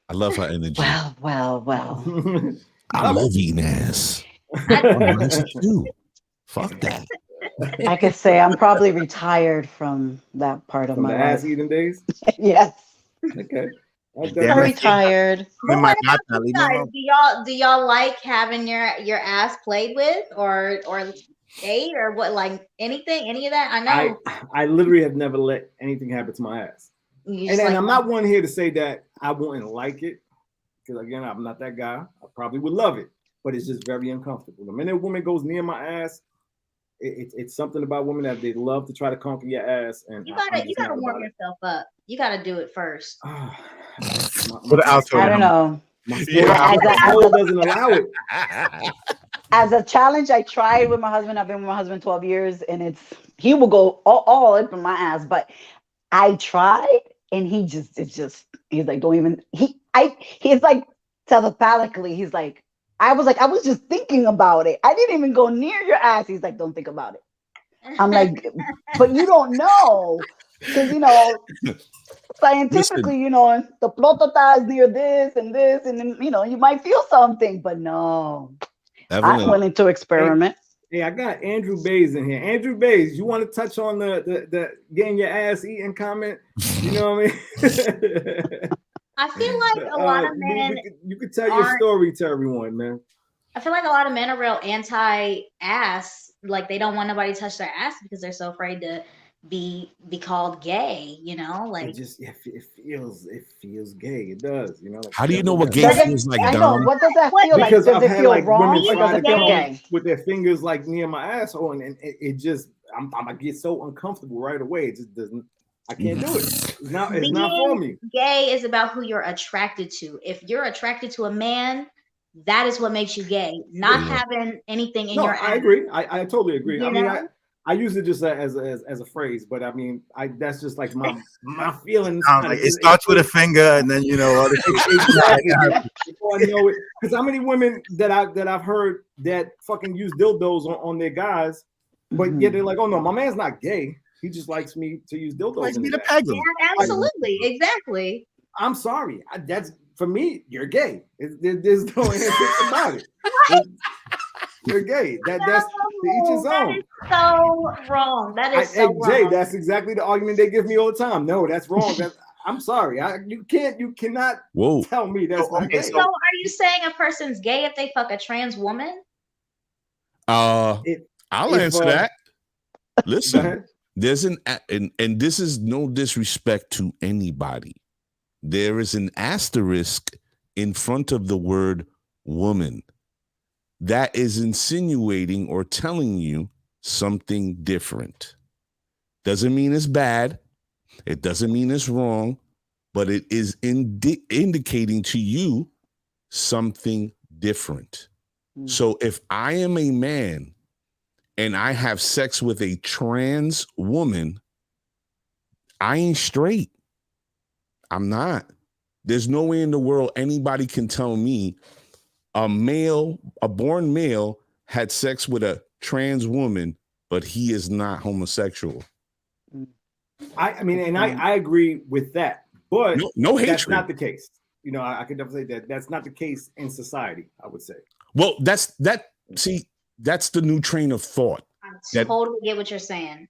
I love her energy. Well. I love eating ass. I, Nice too. Fuck that. I could say I'm probably retired from that part of From the my ass life. eating days. Yes, Okay. Damn I'm it. retired. We But might what not about you leave me guys? alone. Do y'all like having your ass played with or ate or what, like anything, any of that? I know I literally have never let anything happen to my ass. you And, just and like I'm not one here to say that I wouldn't like it, because again, I'm not that guy. I probably would love it, but it's just very uncomfortable. The minute a woman goes near my ass, it's something about women that they love to try to conquer your ass, and you I'm gotta just not warm about it. yourself up. You gotta do it first. Put it out to I her. don't know. My Yeah. soul doesn't allow it. As a challenge, I tried with my husband. I've been with my husband 12 years, and he will go all up in my ass. But I tried, and he's like, don't even. He's like telepathically, he's like, I was just thinking about it. I didn't even go near your ass. He's like, don't think about it. I'm like, but you don't know. Because, scientifically, Listen, the plotota is near this, and then, you might feel something, but no. I'm Evelyn, willing to experiment. Hey, I got Andrew Bays in here. Andrew Bays, you want to touch on the getting your ass eaten comment? You know what I mean? I feel like a lot of men you could tell your story to everyone, man. I feel like a lot of men are real anti-ass. Like they don't want nobody to touch their ass because they're so afraid to be called gay. Like it feels gay. It does. Like, how do you know what gay Does it- feels like, I know. Dom? What does that feel like? Because Does I've it had feel like wrong women or try does to it feel come gay? with their fingers like near my asshole, and it just I get so uncomfortable right away. It just doesn't. I can't do it. It's not for me. Gay is about who you're attracted to. If you're attracted to a man, that is what makes you gay. Not having anything in your ass. I agree. I totally agree. You I mean, know? I use it just as a phrase, but I mean, that's just like my feelings. Like it starts with a finger, and then other exactly. Before I know it, because how many women that I've heard that fucking use dildos on their guys, but yet they're like, oh no, my man's not gay. He just likes me to use dildos. likes me to ass. peg him. Yeah, absolutely, exactly. I'm sorry. That's for me. You're gay. There's no answer about it. You're gay. That's to each his own. That is so wrong. That is so wrong. Jay, that's exactly the argument they give me all the time. No, that's wrong. I'm sorry. You cannot tell me that's not gay. So are you saying a person's gay if they fuck a trans woman? I'll answer that. Listen, there's and this is no disrespect to anybody. There is an asterisk in front of the word woman that is insinuating or telling you something different. Doesn't mean it's bad. It doesn't mean it's wrong, but it is indicating to you something different. So if I am a man and I have sex with a trans woman, I ain't straight. I'm not. There's no way in the world anybody can tell me a born male had sex with a trans woman, but he is not homosexual. I mean, and I agree with that, but no hatred. That's not the case. I could definitely say that that's not the case in society, I would say. Well, that's the new train of thought. I totally get what you're saying.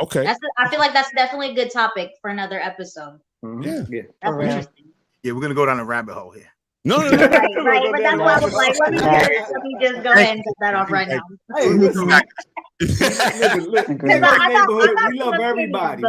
Okay. I feel like that's definitely a good topic for another episode. Mm-hmm. Yeah. That's interesting. Yeah, we're gonna go down a rabbit hole here. No. Right. But that's why I was like, let me just go ahead and cut that off right now. Hey, listen, we love everybody.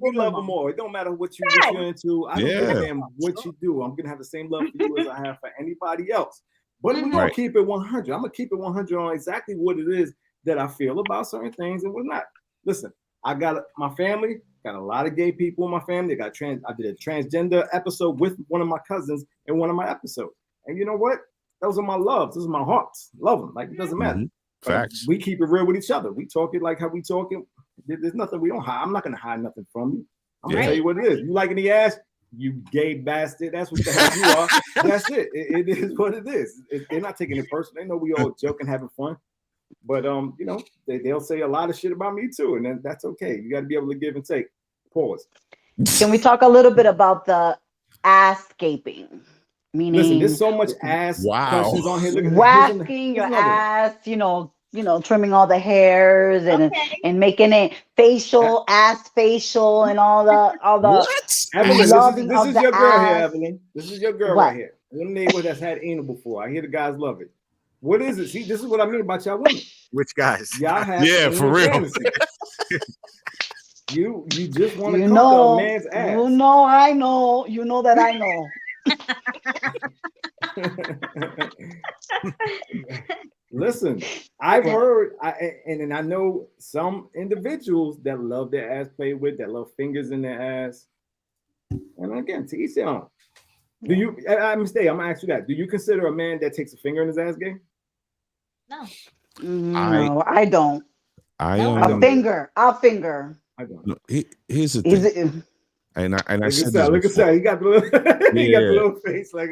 We love them all. It don't matter what you're into. I don't give a damn what you do. I'm gonna have the same love for you as I have for anybody else. But we're gonna keep it 100. I'm gonna keep it 100 on exactly what it is that I feel about certain things and whatnot. Listen, I got my family, got a lot of gay people in my family. I did a transgender episode with one of my cousins in one of my episodes. And you know what? Those are my loves. Those are my hearts. Love them. Like, it doesn't matter. Facts. We keep it real with each other. We talk it like how we talk it. There's nothing we don't hide. I'm not gonna hide nothing from you. I'm gonna tell you what it is. You liking the ass? You gay bastard. That's what the hell you are. That's it. It is what it is. They're not taking it personal. They know we all joking, having fun. But they'll say a lot of shit about me too, and then that's okay. You got to be able to give and take. Pause. Can we talk a little bit about the ass-scaping? Meaning, listen, there's so much ass questions on here. Look at whacking your ass, trimming all the hairs and making it facial, ass facial, and all the. Evelyn, this is your girl here, Evelyn. This is your girl right here. One neighbor that's had anal before. I hear the guys love it. What is it? See, this is what I mean about y'all women. Which guys? Y'all have for real. Fantasy. You just want to come to a man's ass. I know. You know that I know. Listen, I've heard, and I know some individuals that love their ass played with, that love fingers in their ass. And again, to each their own. Do you? I'm gonna ask you that. Do you consider a man that takes a finger in his ass gay? No. No, I don't. I A finger. I don't. Here's the thing. And I Look said at this that. Look at before. that. He got the little, he got the Yeah. little face like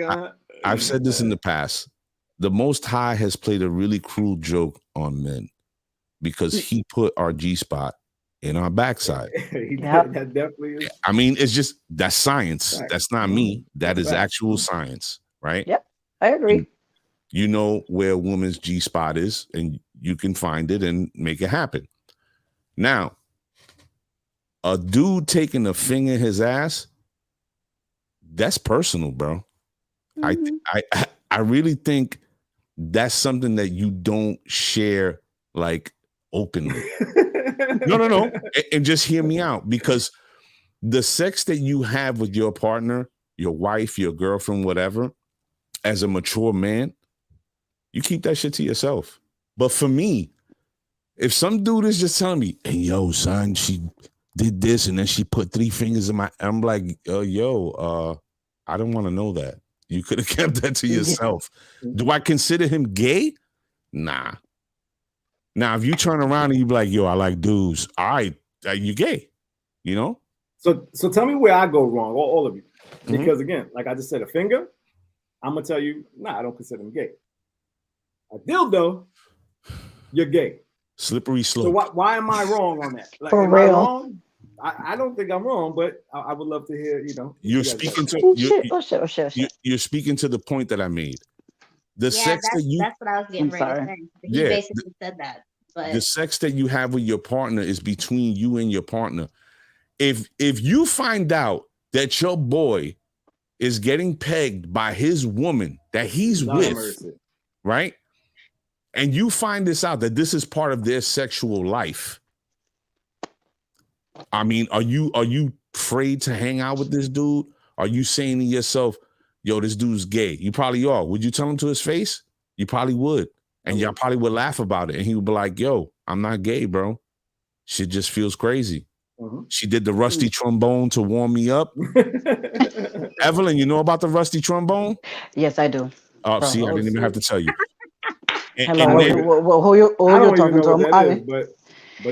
I've said this in the past. The Most High has played a really cruel joke on men because he put our G-spot in our backside. That definitely is. I mean, it's just that's science. Fact. That's not me. That That's is fact. actual science, right? Yep, I agree. And you know where a woman's G-spot is, and you can find it and make it happen. Now, a dude taking a finger in his ass, that's personal, bro. I really think that's something that you don't share like openly. No. And just hear me out, because the sex that you have with your partner, your wife, your girlfriend, whatever, as a mature man, you keep that shit to yourself. But for me, if some dude is just telling me, hey, yo, son, she did this and then she put 3 fingers in my, I'm like, I don't want to know that. You could have kept that to yourself. Do I consider him gay? Nah. Now, if you turn around and you be like, yo, I like dudes, all right, you gay, you know? So tell me where I go wrong, all of you. Because again, like I just said, a finger, I'm gonna tell you, nah, I don't consider him gay. A dildo, you're gay. Slippery slope. So why am I wrong on that? Like, For am real. I wrong? I don't think I'm wrong, but I would love to hear, you know. You're speaking to you're speaking to the point that I made. The sex that's, that you that's what I was getting ready to say. He basically said that. But the sex that you have with your partner is between you and your partner. If you find out that your boy is getting pegged by his woman that he's with, right? And you find this out that this is part of their sexual life. I mean, are you afraid to hang out with this dude? Are you saying to yourself, yo, this dude's gay? You probably are. Would you tell him to his face? You probably would. And y'all probably would laugh about it. And he would be like, yo, I'm not gay, bro. Shit just feels crazy. She did the rusty trombone to warm me up. Evelyn, you know about the rusty trombone? Yes, I do. Oh, see, I didn't even have to tell you. Hello, who you're talking to?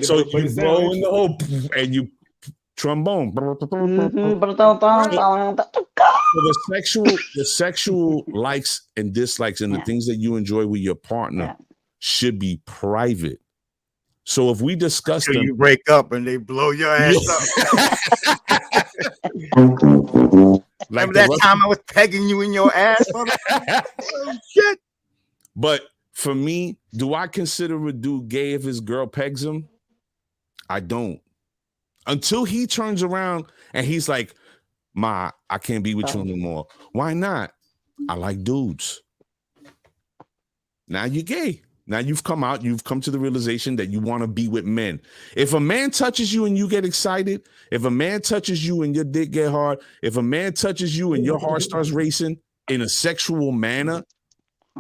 So you blow in the hole and you trombone. So the sexual likes and dislikes and the things that you enjoy with your partner should be private. So if we discuss them, you break up and they blow your ass up. Remember that time I was pegging you in your ass? Oh, shit. But for me, do I consider a dude gay if his girl pegs him? I don't. Until he turns around and he's like, Ma, I can't be with you anymore. Why not? I like dudes. Now you're gay. Now you've come out, you've come to the realization that you want to be with men. If a man touches you and you get excited, if a man touches you and your dick get hard, if a man touches you and your heart starts racing in a sexual manner,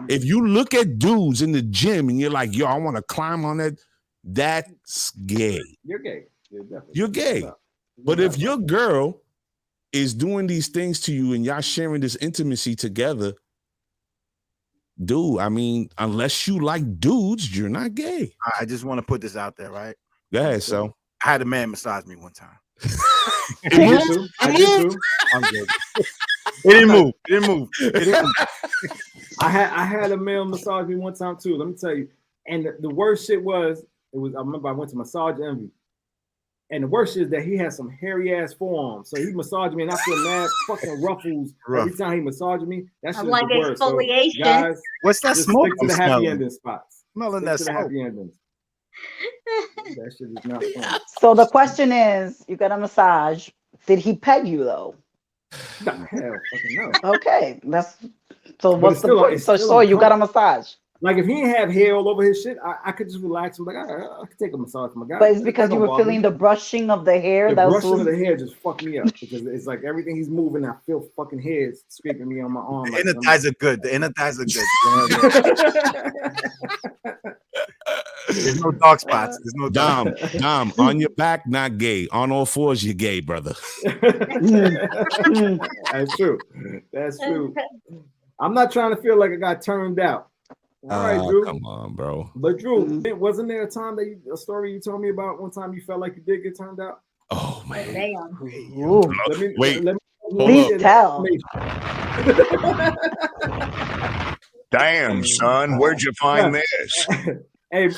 if you look at dudes in the gym and you're like, yo, I want to climb on that, that's gay. You're gay. You're gay. But if your girl is doing these things to you and y'all sharing this intimacy together, dude, I mean, unless you like dudes, you're not gay. I just want to put this out there, right? Go ahead, so. I had a man massage me one time. I did too. I'm good. It didn't move. It didn't move. I had a male massage me one time too. Let me tell you. And the worst shit was, I remember I went to Massage Envy. And the worst is that he had some hairy ass forearms. So he massaged me and I feel mad fucking ruffles every time he massaged me. That shit like is the worst. exfoliation. So, guys, what's that just smoke? Stick to the happy ending spots. Smelling that smoke. Happy endings. That shit is not fun. So the question is, you got a massage. Did he peg you though? No, hell fucking no. Okay, that's so. But What's it's still- the point? it's So still you got a massage, Like if he didn't have hair all over his shit, I could just relax. I'm like, I could take a massage from a guy. but it's because you were feeling the brushing of the hair. The That brushing was of the hair just fucked me up because it's like everything he's moving, I feel fucking hairs scraping me on my arm. The inner thighs are good. The inner thighs are good. There's no dark spots. There's no Dom, on your back, not gay. On all fours, you're gay, brother. That's true. That's true. I'm not trying to feel like I got turned out. All right, Drew. Come on, bro. But Drew, wasn't there a time a story you told me about one time you felt like you did get turned out? Oh man. Damn. Ooh, Let me Wait, let me please get tell. Damn, son, where'd you find this? Hey,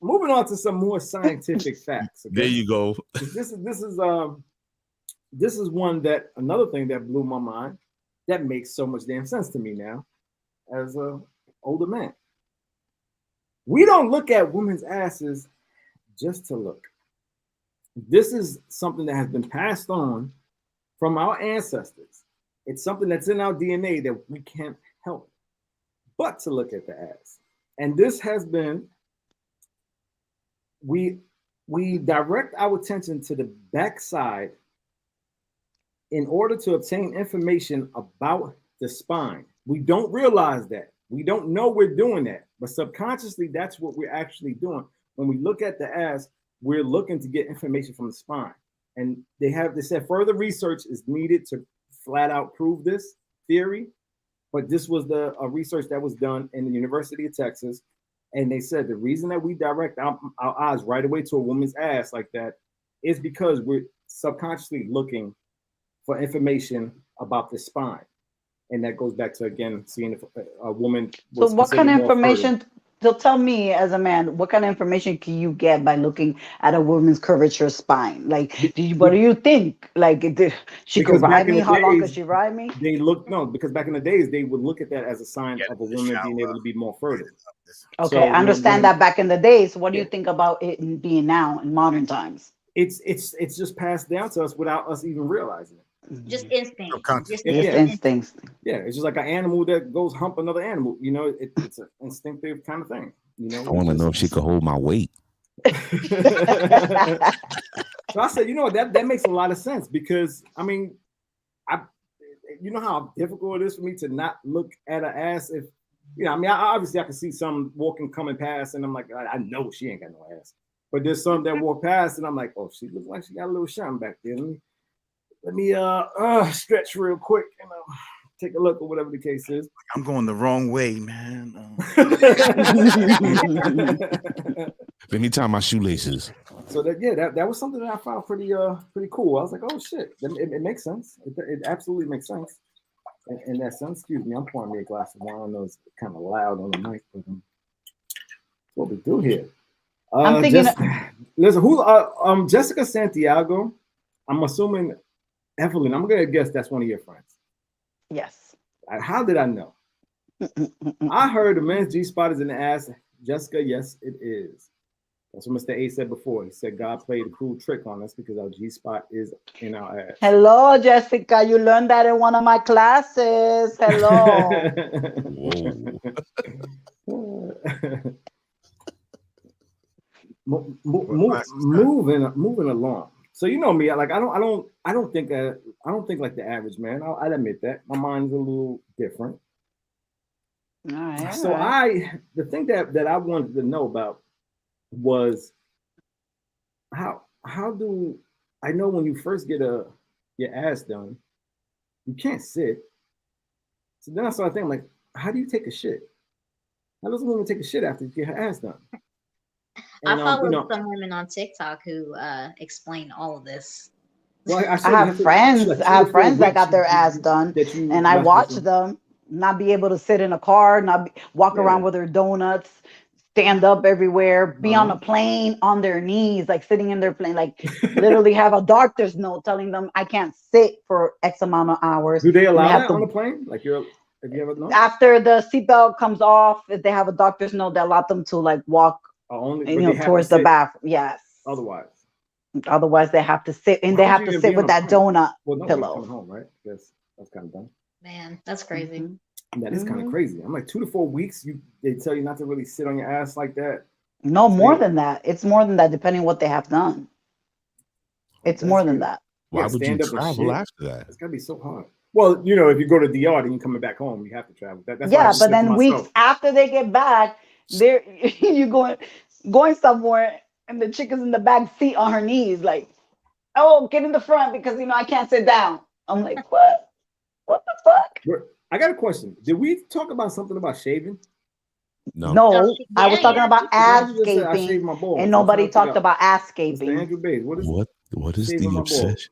moving on to some more scientific facts. Okay? There you go. This is one that another thing that blew my mind that makes so much damn sense to me now as a older man. We don't look at women's asses just to look. This is something that has been passed on from our ancestors. It's something that's in our DNA that we can't help but to look at the ass. And this has been, we direct our attention to the backside in order to obtain information about the spine. We don't realize that. We don't know we're doing that, but subconsciously, that's what we're actually doing. When we look at the ass, we're looking to get information from the spine. And they said further research is needed to flat out prove this theory. But this was a research that was done in the University of Texas. And they said the reason that we direct our eyes right away to a woman's ass like that is because we're subconsciously looking for information about the spine. And that goes back to, again, seeing if a woman was So what kind of considered more information? So tell me, as a man, what kind of information can you get by looking at a woman's curvature spine? Like, what do you think? Like, she could Because back ride in me? the How long days, could she ride me? because back in the days, they would look at that as a sign of a woman being able to be more fertile. Okay, So I understand that back in the days. What do you Yeah. think about it being now in modern times? It's just passed down to us without us even realizing it. Just instinct. Subconscious. Just Yeah. Just instinct. instincts. Yeah, it's just like an animal that goes hump another animal. You know, it's an instinctive kind of thing. You know, I want to know if she could hold my weight. So I said, you know, that makes a lot of sense because I mean, you know how difficult it is for me to not look at an ass if, you know, I mean, obviously I can see some walking coming past and I'm like, I know she ain't got no ass. But there's some that walk past and I'm like, oh, she looks like she got a little shine back there. Let me stretch real quick and take a look or whatever the case is. I'm going the wrong way, man. Let me tie my shoelaces. So that was something that I found pretty cool. I was like, oh shit, it makes sense. It absolutely makes sense. In that sense, excuse me, I'm pouring me a glass of wine. I know it's kind of loud on the mic, but what we do here. I'm thinking. Listen, who? Jessica Santiago. I'm assuming Evelyn. I'm gonna guess that's one of your friends. Yes. How did I know? I heard the men's G spot is in the ass. Jessica, yes, it is. That's what Mr. A said before. He said God played a cruel trick on us because our G spot is in our ass. Hello, Jessica. You learned that in one of my classes. Hello. Whoa. Moving along. So you know me, like I don't think like the average man. I'd admit that my mind's a little different. All right. So the thing that I wanted to know about was how do I know when you first get your ass done, you can't sit. So then I started thinking, like, how do you take a shit? How does a woman take a shit after you get her ass done? And, I follow some women on TikTok who explain all of this. Well, I have friends that got their ass done, and I watch them not be able to sit in a car, walk around with their donuts, stand up everywhere, be on a plane on their knees, like sitting in their plane, like literally have a doctor's note telling them I can't sit for X amount of hours. Do they allow that on the plane? Like have you ever known? After the seatbelt comes off, if they have a doctor's note, they allow them to like walk towards the bathroom. Yes. Otherwise they have to sit, and they have to sit with that donut pillow. Coming home, right? Yes, that's kind of done. Man, that's crazy. Mm-hmm. That is kind of crazy. I'm like 2 to 4 weeks. They tell you not to really sit on your ass like that. No, more than that. It's more than that, depending on what they have done. It's more than that. Why would you travel after that? It's gotta be so hard. Well, you know, if you go to DR, then you're coming back home. You have to travel. That's but then weeks after they get back, you going somewhere, and the chick is in the back seat on her knees, like, oh, get in the front because I can't sit down. I'm like, what? What the fuck? I got a question. Did we talk about something about shaving? No, I was talking about ass scaping, and nobody talked about ass scaping. Andrew Bates, what What is Shaving the my obsession? balls.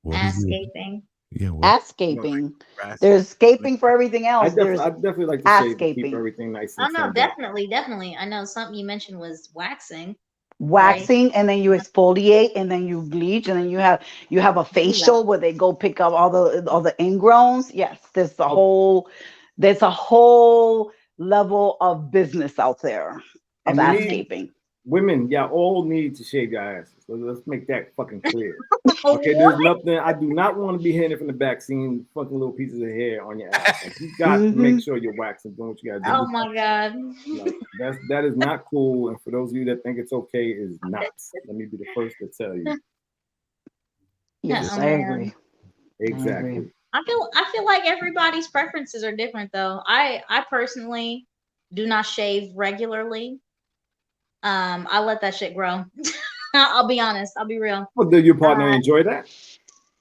What is the, Ascaping. yeah, what? Asscaping. Grass. There's scaping for everything else. I There's definitely like to shave to keep asscaping. everything nice Oh and no, trimmed up. definitely. I know something you mentioned was waxing. Waxing, and then you exfoliate, and then you bleach, and then you have a facial where they go pick up all the ingrowns. Yes, there's a whole level of business out there of And we need- asscaping. Women, y'all all need to shave your asses. Let's make that fucking clear. Okay, there's nothing. I do not want to be hitting it from the back, seeing fucking little pieces of hair on your ass. Like, you got to make sure you're waxing, doing what you got to do. Oh my god. No, that is not cool. And for those of you that think it's okay, is not. Let me be the first to tell you. Yes, Oh, I man. agree. Exactly. I feel like everybody's preferences are different though. I personally do not shave regularly. I let that shit grow. I'll be honest. I'll be real. Well, do your partner enjoy that?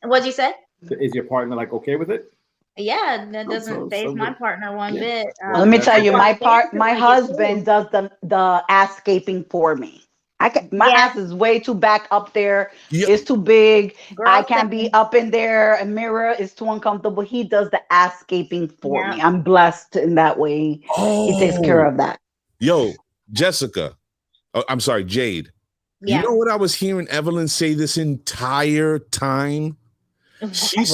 What'd you say? Is your partner like okay with it? Yeah, that doesn't phase my partner one bit. Well, let me tell you, my basically, husband does the asscaping for me. My ass is way too back up there. Yep. It's too big. Girl, I can't be up in there. A mirror is too uncomfortable. He does the asscaping for me. I'm blessed in that way. He takes care of that. Yo, Jessica. Oh, I'm sorry, Jade. Yeah. You know what I was hearing Evelyn say this entire time? She's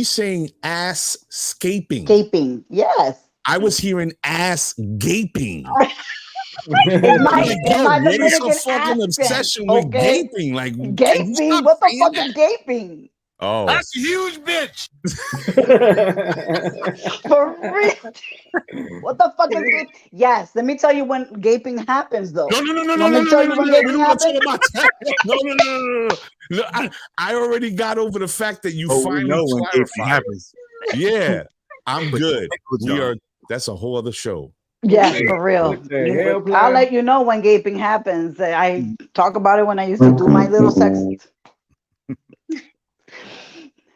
saying ass scaping. Scaping, yes. I was hearing ass gaping. It's my What is Dominican a fucking accent, obsession with gaping? Like gaping? What the fuck is gaping? Oh, That's a huge bitch. For real? What the fuck is gaping? Yes, let me tell you when gaping happens, though. No. Let me tell you when gaping happens. No. I already got over the fact that you finally know when gaping clarified. happens. Yeah, I'm good. That's a whole other show. Yes, for real. I'll let you know when gaping happens. I talk about it when I used to do my little sex.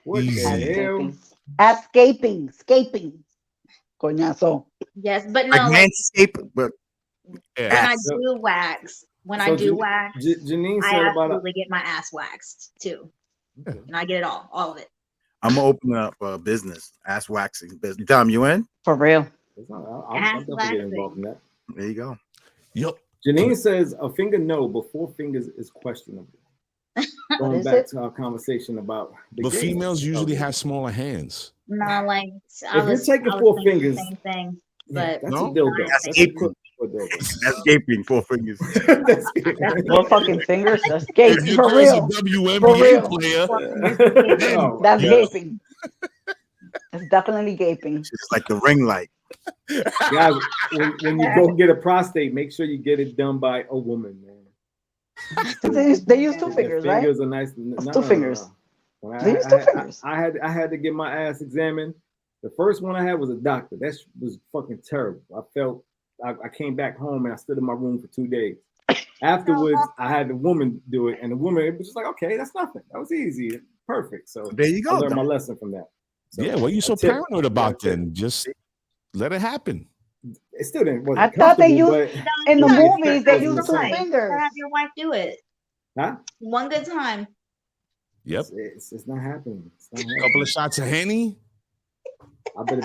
What the hell? Scaping. Coñazo. Yes, but Like no, manscape, but when I do wax, Janine I said about absolutely get my ass waxed too, and I get it all of it. I'm gonna open up a business, ass waxing business. Dom, you in? For real. I'm definitely getting involved in that. There you go. Yep. Janine says a finger no, but 4 fingers is questionable. Going back to our conversation about but females usually have smaller hands. No, like if you're taking 4 fingers, same thing, but that's a dildo. That's gaping. That's gaping. 4 fingers. That's 4 fucking fingers. That's gaping. If For your girl's real. a For real. WNBA player, That's gaping. It's definitely gaping. It's like the ring light. Guys, when you go get a prostate, make sure you get it done by a woman, man. They use 2 fingers, right? Fingers are nice. 2 fingers. When They use 2 fingers. I had to get my ass examined. The first one I had was a doctor. That was fucking terrible. I came back home and I stood in my room for 2 days. Afterwards, I had the woman do it, and the woman, it was just like, okay, that's nothing. That was easy, perfect. So there you go. I learned my lesson from that. So, yeah, what are you so paranoid about then? Just let it happen. It still didn't. I thought they used in the movies. They use 2 fingers. Have your wife do it. Huh? One good time. Yep. It's not happening. A couple of shots of Henny. I better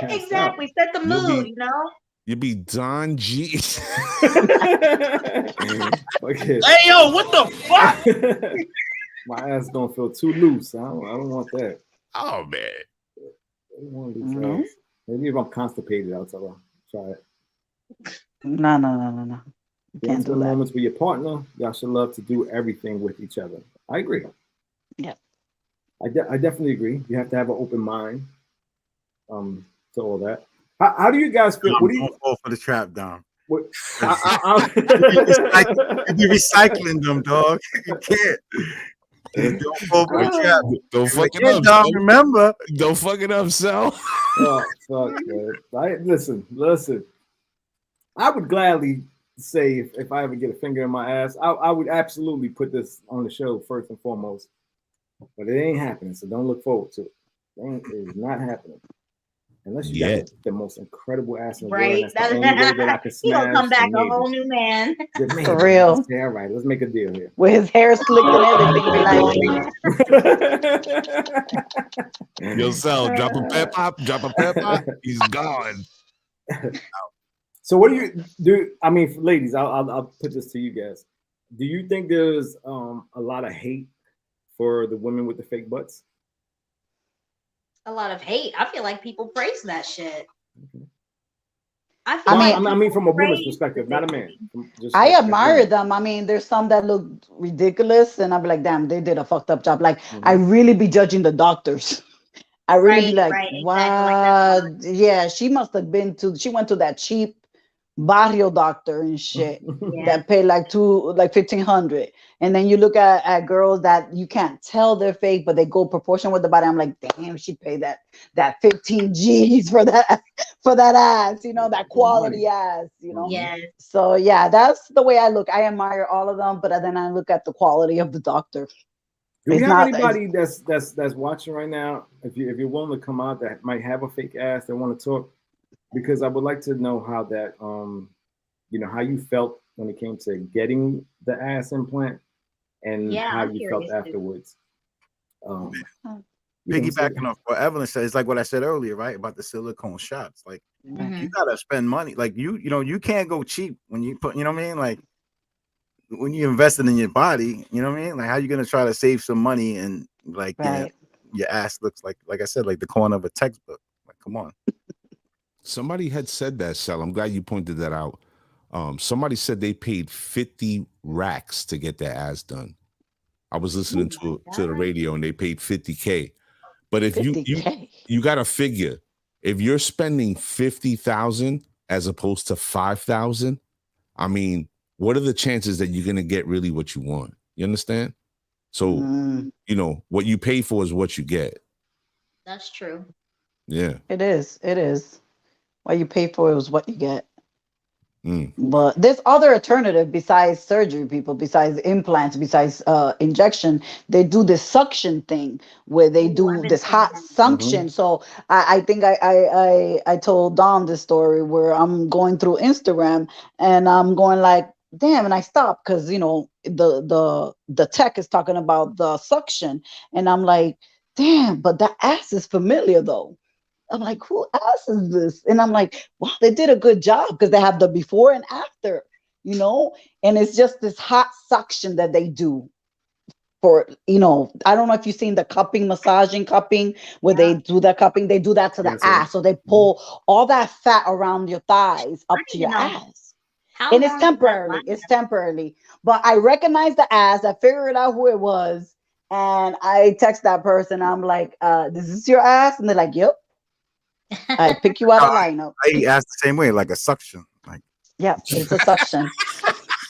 be exactly. Set the mood, you know. You'd be DomG. Okay. Hey yo, what the fuck? My ass don't feel too loose. I don't want that. Oh man. I don't want to do drugs. Maybe if I'm constipated, I'll try it. No. Can't do moments with your partner. Y'all should love to do everything with each other. I agree. Yeah. I definitely agree. You have to have an open mind. To all that. How do you guys feel? What do you fall for the trap, Dom? What, you be recycling them, dog. You can't. Don't fall for the trap. Don't fuck it up, Dom. Remember. Don't fuck it up, Sal. Oh, fuck, man. Listen. I would gladly say if I ever get a finger in my ass, I would absolutely put this on the show first and foremost. But it ain't happening, so don't look forward to it. It is not happening. Unless you Yeah. got the most incredible ass in the world, Right. and that's the only way that I could He gonna smash. come back then a whole new man. maybe. Then For maybe. real. I say, all right, let's make a deal here. With his hair slicked and everything, be like, Yo, Sal, drop a pep pop, he's gone. So what do you do? I mean, ladies, I'll put this to you guys. Do you think there's a lot of hate for the women with the fake butts? A lot of hate. I feel like people praise that shit. I mean, from a woman's perspective, not a man. I admire them. I mean, there's some that look ridiculous, and I'll be like, damn, they did a fucked up job. Like, I really be judging the doctors. I really be like, wow, yeah, she must have she went to that cheap barrio doctor and shit that paid like $1,500. And then you look at girls that you can't tell they're fake, but they go proportion with the body. I'm like, damn, she paid that 15 G's for that ass, you know, that quality ass, you know. Yes. So yeah, that's the way I look. I admire all of them, but then I look at the quality of the doctor. Do we have anybody that's watching right now? If you're willing to come out that might have a fake ass that want to talk, because I would like to know how that how you felt when it came to getting the ass implant and how you felt afterwards. Piggybacking off what Evelyn said, it's like what I said earlier, right? About the silicone shots. Like you gotta spend money. Like you can't go cheap when you put, you know what I mean? Like when you invested in your body, you know what I mean? Like how you gonna try to save some money and like your ass looks like I said, like the corner of a textbook. Like, come on. Somebody had said that, Sal. I'm glad you pointed that out. Somebody said they paid 50 racks to get their ass done. I was listening to the radio and they paid $50K. But if you got to figure, if you're spending 50,000 as opposed to 5,000, I mean, what are the chances that you're gonna get really what you want? You understand? So you know what you pay for is what you get. That's true. Yeah, it is. What you pay for is what you get. But there's other alternative besides surgery, people, besides implants, besides injection. They do this suction thing where they do this hot suction. So I think I told Dom this story where I'm going through Instagram and I'm going like, damn, and I stopped because you know the tech is talking about the suction, and I'm like, damn, but that ass is familiar though. I'm like, who else is this? And I'm like, wow, they did a good job because they have the before and after, you know, and it's just this hot suction that they do for, you know, I don't know if you've seen the massaging cupping, where they do that cupping, they do that to the ass. So they pull all that fat around your thighs up to your ass. And it's temporarily. But I recognize the ass, I figured out who it was, and I text that person. I'm like, this is your ass? And they're like, yep. I pick you out of lineup. I asked the same way, like a suction. Like, yeah, it's a suction.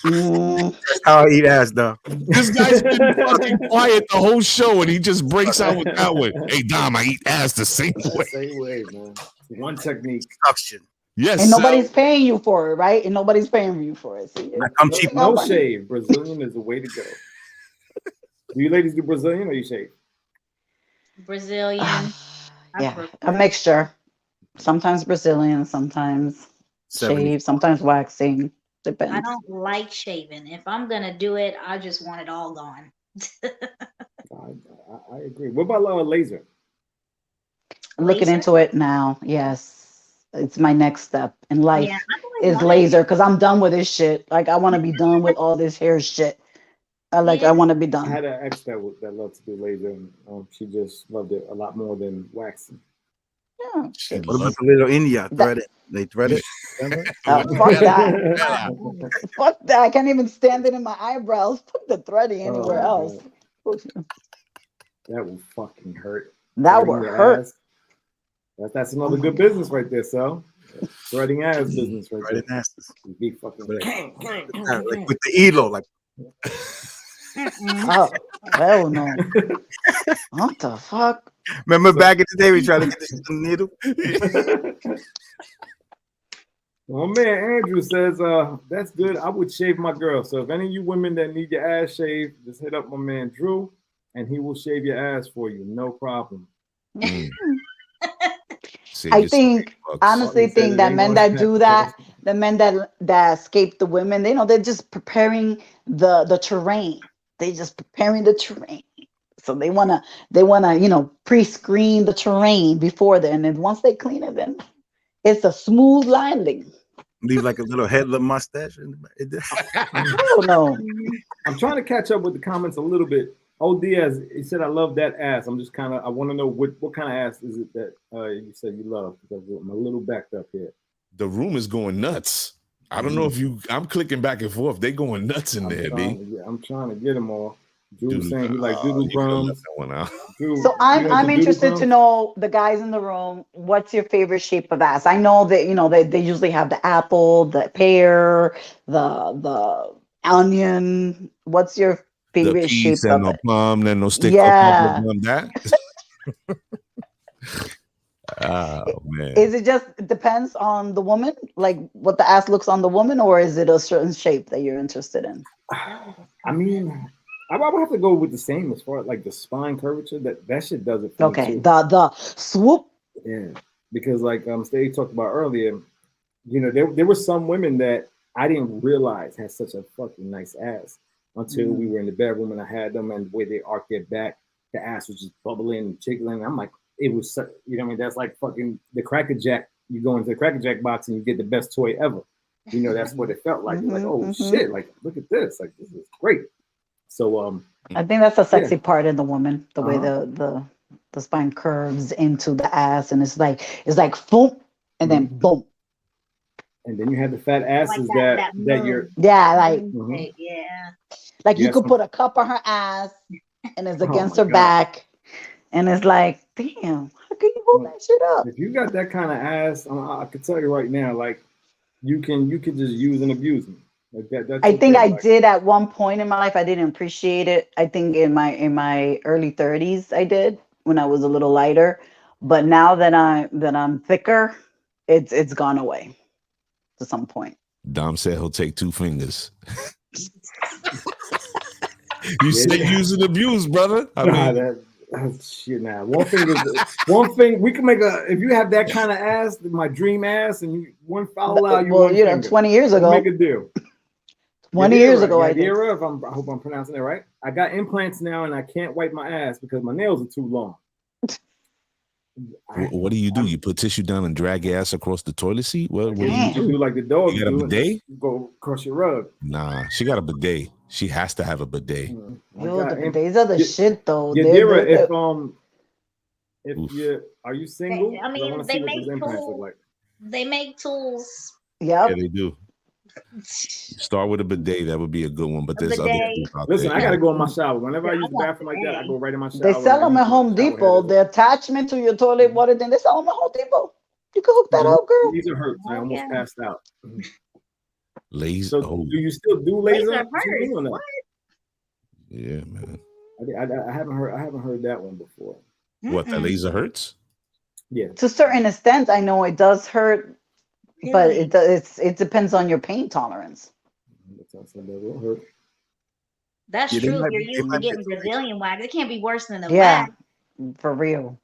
That's how I eat ass, though. This guy's been fucking quiet the whole show, and he just breaks out with that one. Hey, Dom, I eat ass the same way. Same way, man. One technique. Suction. Yes. And nobody's paying you for it, right? And nobody's paying you for it. See, I'm cheap. No shave. Brazilian is the way to go. Do you ladies do Brazilian or you shave? Brazilian. Yeah, a mixture. Sometimes Brazilian, sometimes shave, sometimes waxing. Depends. I don't like shaving. If I'm gonna do it, I just want it all gone. I agree. What about laser? I'm looking into it now. Yes, it's my next step in life. Yeah, is laser because I'm done with this shit. Like I want to be done with all this hair shit. I want to be done. I had an ex that loved to do laser, and she just loved it a lot more than waxing. Yeah. What about the little India thread it? They thread it. Fuck that. Fuck that. I can't even stand it in my eyebrows. Put the threading anywhere else. That will fucking hurt. That would hurt. That's another good business right there, so. Threading ass business right there. Threading asses. Be fucking like with the elo, like. Oh, hell no. What the fuck? Remember back in the day we tried to get this needle? Well, man, Andrew says, that's good. I would shave my girl. So if any of you women that need your ass shaved, just hit up my man Drew and he will shave your ass for you. No problem. Save I yourself think, $8. honestly, You said think it that ain't men gonna that do happen. that, the men that escape the women, they're just preparing the terrain. They just preparing the terrain. So they wanna pre-screen the terrain before then, and once they clean it, then it's a smooth landing. Leave like a little headless mustache. Hell no. I'm trying to catch up with the comments a little bit. Oh, Diaz, he said, I love that ass. I'm just I want to know what kind of ass is it that you said you love? Because I'm a little backed up here. The room is going nuts. I don't know if I'm clicking back and forth. They going nuts in there, B. I'm trying to get them all. Drew Dude, saying he like doodle you could've crumbs. left that one out. Drew, So you into I'm doodle interested to crumbs? know, the guys in the room, what's your favorite shape of ass? I know that they usually have the apple, the pear, the onion. What's your The favorite piece shape and of no it? plum and no stick or Yeah. that. Oh man. Is it just, it depends on the woman, like what the ass looks on the woman, or is it a certain shape that you're interested in? I mean, I would have to go with the same as far as like the spine curvature. That shit does it for me Okay, too. the swoop. Yeah, because like Stay talked about earlier, there were some women that I didn't realize had such a fucking nice ass until we were in the bedroom and I had them, and the way they arched their back, the ass was just bubbling and jiggling. I'm like, it was, what I mean? That's like fucking the Cracker Jack. You go into the Cracker Jack box and you get the best toy ever. That's what it felt like. You're like, oh shit, like look at this, like this is great. So I think that's a sexy part in the woman, the way the spine curves into the ass, and it's like boom, and then boom. And then you have the fat asses like that you're like yeah, like you could put a cup on her ass, and it's against her God. back, and it's like, damn, how can you hold that shit up? If you got that kind of ass, I can tell you right now, like you can just use and abuse me. Like that's I think okay. I did at one point in my life. I didn't appreciate it. I think in my early 30s, I did, when I was a little lighter. But now that I'm thicker, it's gone away to some point. Dom said he'll take 2 fingers. You say use and abuse, brother. I mean, shit. Now, one thing we can make if you have that kind of ass, my dream ass, and you one foul out, you one finger. 20 years ago, we'll make a deal. 20 years ago, I did. I hope I'm pronouncing it right. I got implants now, and I can't wipe my ass because my nails are too long. What do? You put tissue down and drag your ass across the toilet seat? What do you do? Like the dog. You got a bidet? Go across your rug. Nah, she got a bidet. She has to have a bidet. Yo, the bidets are the shit though. Are you single? I mean, they make tools. They make tools. Yep. Yeah, they do. Start with a bidet. That would be a good one. But there's other tools out Listen, there. I gotta go in my shower. Whenever I use the bathroom like that, I go right in my shower. They sell them at Home Depot. The attachment to your toilet water, then they sell them at Home Depot. You can hook that up, girl. Laser hurts. I almost passed out. Laser. So do you still do laser? What? Yeah, man. I haven't heard that one before. What, the laser hurts? Yeah. To a certain extent, I know it does hurt, but it depends on your pain tolerance. That's true. If you're used to getting Brazilian wax, it can't be worse than the Yeah, wax. for real.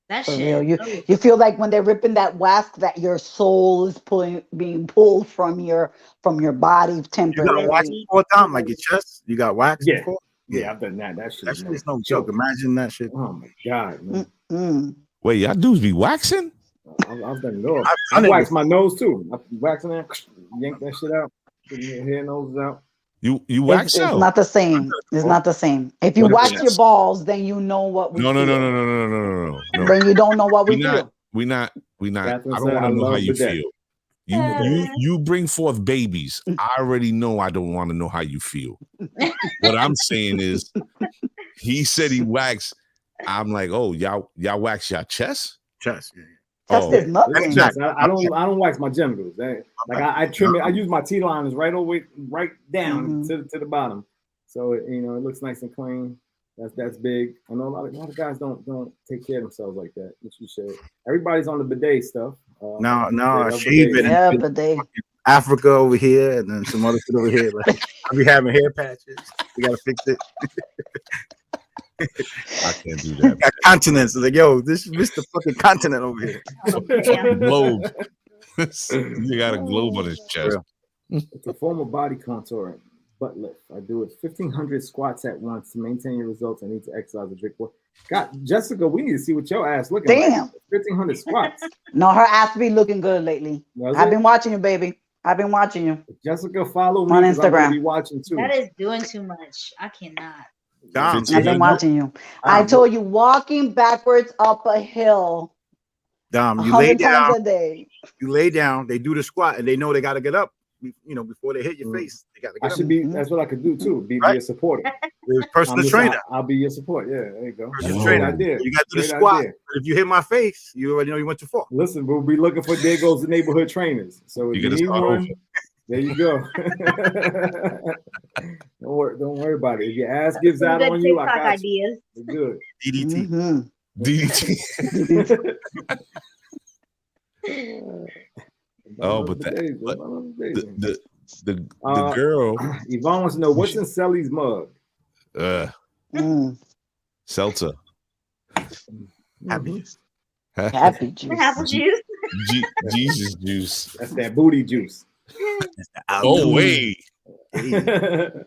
That For shit. real. You feel like when they're ripping that wax, that your soul is being pulled from your body temporarily. You got wax before, Tom? Like your chest? You got wax before? Yeah, I've done that. That shit is no joke. Imagine that shit. Oh my god, man. Wait, y'all dudes be waxing? I've done it. I wax my nose too. I waxing that, yank that shit out, get your hair nose out. You wax it's out? not the same. It's not the same. If you wax your balls, then you know what we feel. No. Then you don't know what we feel. We not. I don't want to know how you feel. You bring forth babies. I already know I don't want to know how you feel. What I'm saying is, he said he waxed. I'm like, oh, y'all wax your chest? Chest, yeah. Chest is nothing. I don't wax my genitals. Like I trim it. I use my T-liners right down to the bottom, so it looks nice and clean. That's big. I know a lot of guys don't take care of themselves like that, which you should. Everybody's on the bidet stuff. No, shaving. Yeah, bidet. Africa over here, and then some other shit over here. Like I be having hair patches. We gotta fix it. I can't do that. Got continents. It's like, yo, this is Mr. fucking Continent over here. The globe. You got a globe on his chest. It's a form of body contour, butt lift. I do it 1,500 squats at once to maintain your results. I need to exercise and drink water. God, Jessica, we need to see what your ass looking Damn. like. 1,500 squats. No, her ass be looking good lately. Was I've it? been watching you, baby. I've been watching you. Jessica, follow me On 'cause I'm gonna Instagram. be watching too. That is doing too much. I cannot. Dom, I've been watching you. I told you, walking backwards up a hill Dom, you lay 100 times down. a day. You lay down. They do the squat, and they know they got to get up. You know, before they hit your face, they got to I get should up. be. That's what I could do too. Be Right. your supporter. There's personal trainer. I'll be your support. Yeah, there you go. Personal Yo. trainer. Idea. You got to do the Great squat. idea. But if you hit my face, you already know you went too far. Listen, we'll be looking for there goes the neighborhood trainers. So if You you gotta need start one, over. there you go. Don't worry about it. If your ass gives Some out good on you, I TikTok got you. ideas. We're good. DDT. Mhm. DDT. Oh, but Days, but days. the Uh, girl, Yvonne wants to know what's in Sally's mug. Mm. seltzer, Happy. Happy juice. Apple juice. Jesus juice. That's that booty juice. Oh wait, Janine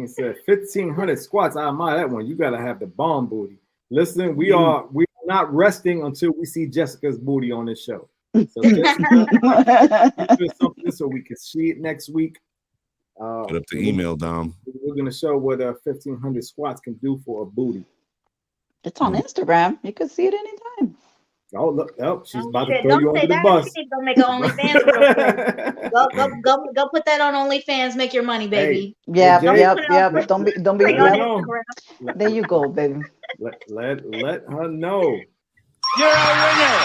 said 1,500 squats. I admire that one. You gotta have the bomb booty. Listen, we are not resting until we see Jessica's booty on this show. So Jessica, do something so we can see it next week. put up the email, Dom. We're gonna show what 1,500 squats can do for a booty. It's on Instagram. You can see it anytime. Oh look! Oh, she's about to Shit, throw you don't say under the that. bus. She need to go make an OnlyFans real quick. Go put that on OnlyFans. Make your money, baby. Yep, Jay, yep. Don't be. Bring it on no. Instagram. There you go, baby. Let her know. You're a winner.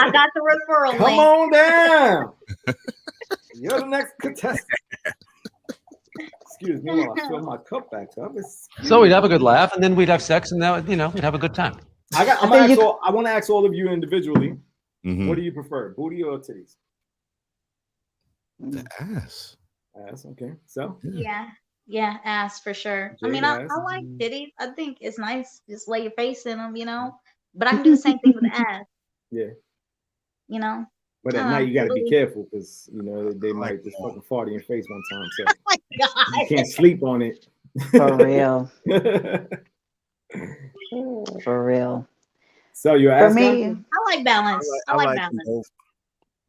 I got the referral Come link. on down. You're the next contestant. Excuse me while I fill my cup back up. So we'd have a good laugh, and then we'd have sex, and that we'd have a good time. I want to ask all of you individually. Mhm. What do you prefer, booty or titties? The ass. Ass, okay. So Yeah, ass for sure. I Jay, mean, I ass. like titties. I think it's nice. Just lay your face in them, But I can do the same thing with the ass. Yeah. You know. But at Oh, night you got to be really? careful because they might just fucking fart in your face one time. So Oh my you God. can't sleep on it. For real. For real. So your For ass. me, count? I like balance. I like them balance. both.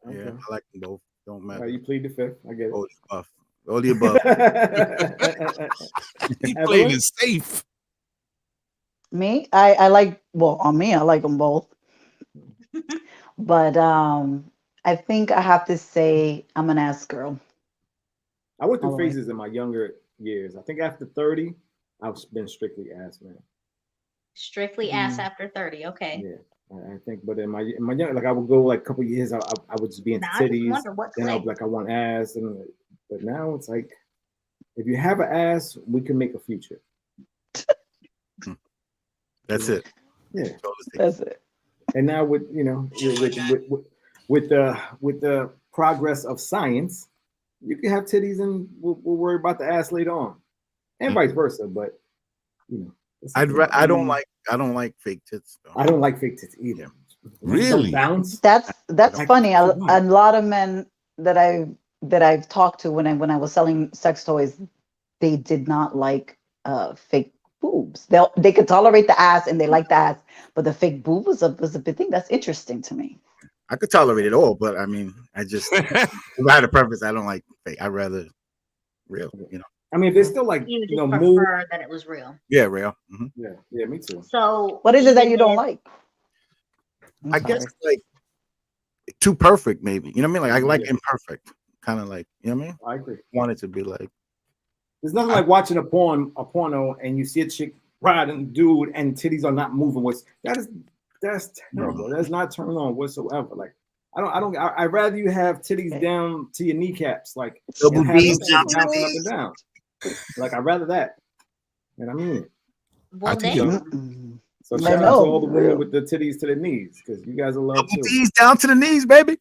Okay. Yeah, I like them both. Don't matter. You plead the fifth. I get All the above. All the above. it. He played it safe. me, I like. Well, on me, I like them both. But I think I have to say I'm an ass girl. I went through All right. phases in my younger years. I think after 30, I've been strictly ass man. Strictly ass after 30. Okay. Yeah, I think. But in my young, like I would go like a couple years. I would just be into Now, I just titties. wonder what Then I'll click. be like I want ass, but now it's like if you have an ass, we can make a future. That's it. Yeah. That's it. And now with with the progress of science, you can have titties and we'll worry about the ass later on, and vice versa. But I don't like fake tits. Though. I don't like fake tits either. Really? Bounce. That's Like, funny. A why? lot of men that I've talked to when I was selling sex toys, they did not like fake boobs. They could tolerate the ass and they like the ass, but the fake boob was a big thing. That's interesting to me. I could tolerate it all, but I mean, I just if I had a preference, I don't like fake. I'd rather real. I mean, if they're still like You would just move. prefer that it was real. Yeah, real. Yeah, me too. So What is it that you even don't if- like? I'm I guess sorry. like too perfect, maybe. You know what I mean? Like I like imperfect, kind of like you know what I mean. I agree. Want it to be like There's nothing like watching a porno, and you see a chick riding a dude and titties are not moving. That's terrible. That's not turned on whatsoever. Like I'd rather you have titties down to your kneecaps, like Double and have D's them down to the bouncing up knees. and down. Like I'd rather that. And I mean it. Well, think damn. Mm-mm. So I shout out to know, all the real. women with the titties to the knees, because you guys are love double too. D's down to the knees, baby.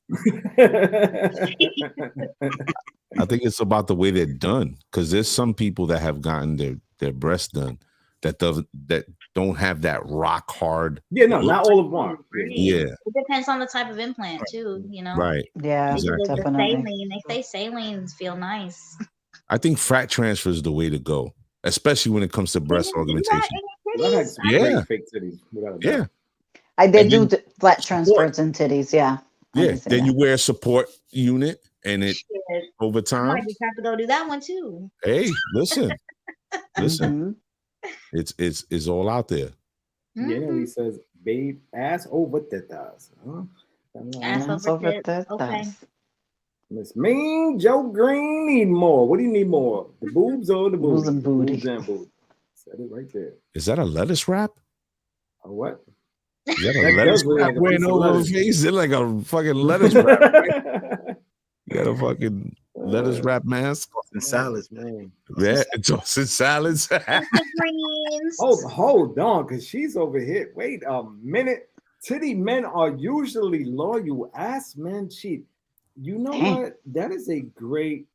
I think it's about the way they're done. Because there's some people that have gotten their breasts done that don't have that rock hard. Yeah, no, not all of them. Yeah. It depends on the type of implant too, Right. Yeah, exactly. The definitely. saline, they say salines feel nice. I think fat transfer is the way to go, especially when it comes to breast augmentation. I've had some great fake titties. Yeah. I did And do flat transfers and titties. Yeah. Yeah. Then you wear a support unit, and it over I time. might just have to go do that one too. Hey, listen. It's all out there. Yeah, he says, "Babe, ass over tetas." Huh? Ass over tetas. Okay. Miss Mean Joe Green need more. What do you need more? The boobs or the booty? Boobs and booty. Boobs and booty. Said it right there. Is that a lettuce wrap? A what? Is that a lettuce wrap wearing over his face? It's like a fucking lettuce wrap. You got a fucking lettuce wrap mask and salads, man. Yeah, tossing salads. Hold on, because she's over here. Wait a minute. Titty men are usually loyal. Ass men cheat. You know what? That is a great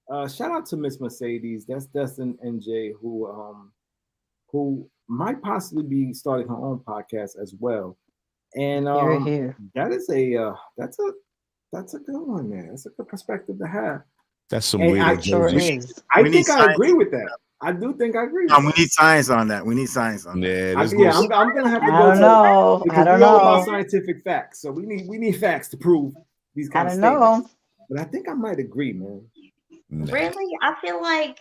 shout out to Miss Mercedes. That's Dustin NJ, who might possibly be starting her own podcast as well. And that is that's a good one, man. That's a good perspective to have. That's some and weird. I think I agree with that. I do think I agree. We need science on that. We need science on that. Yeah, I'm gonna have to go. I don't know. Because we all about scientific facts, so we need facts to prove these kind of statements. But I think I might agree, man. Really, I feel like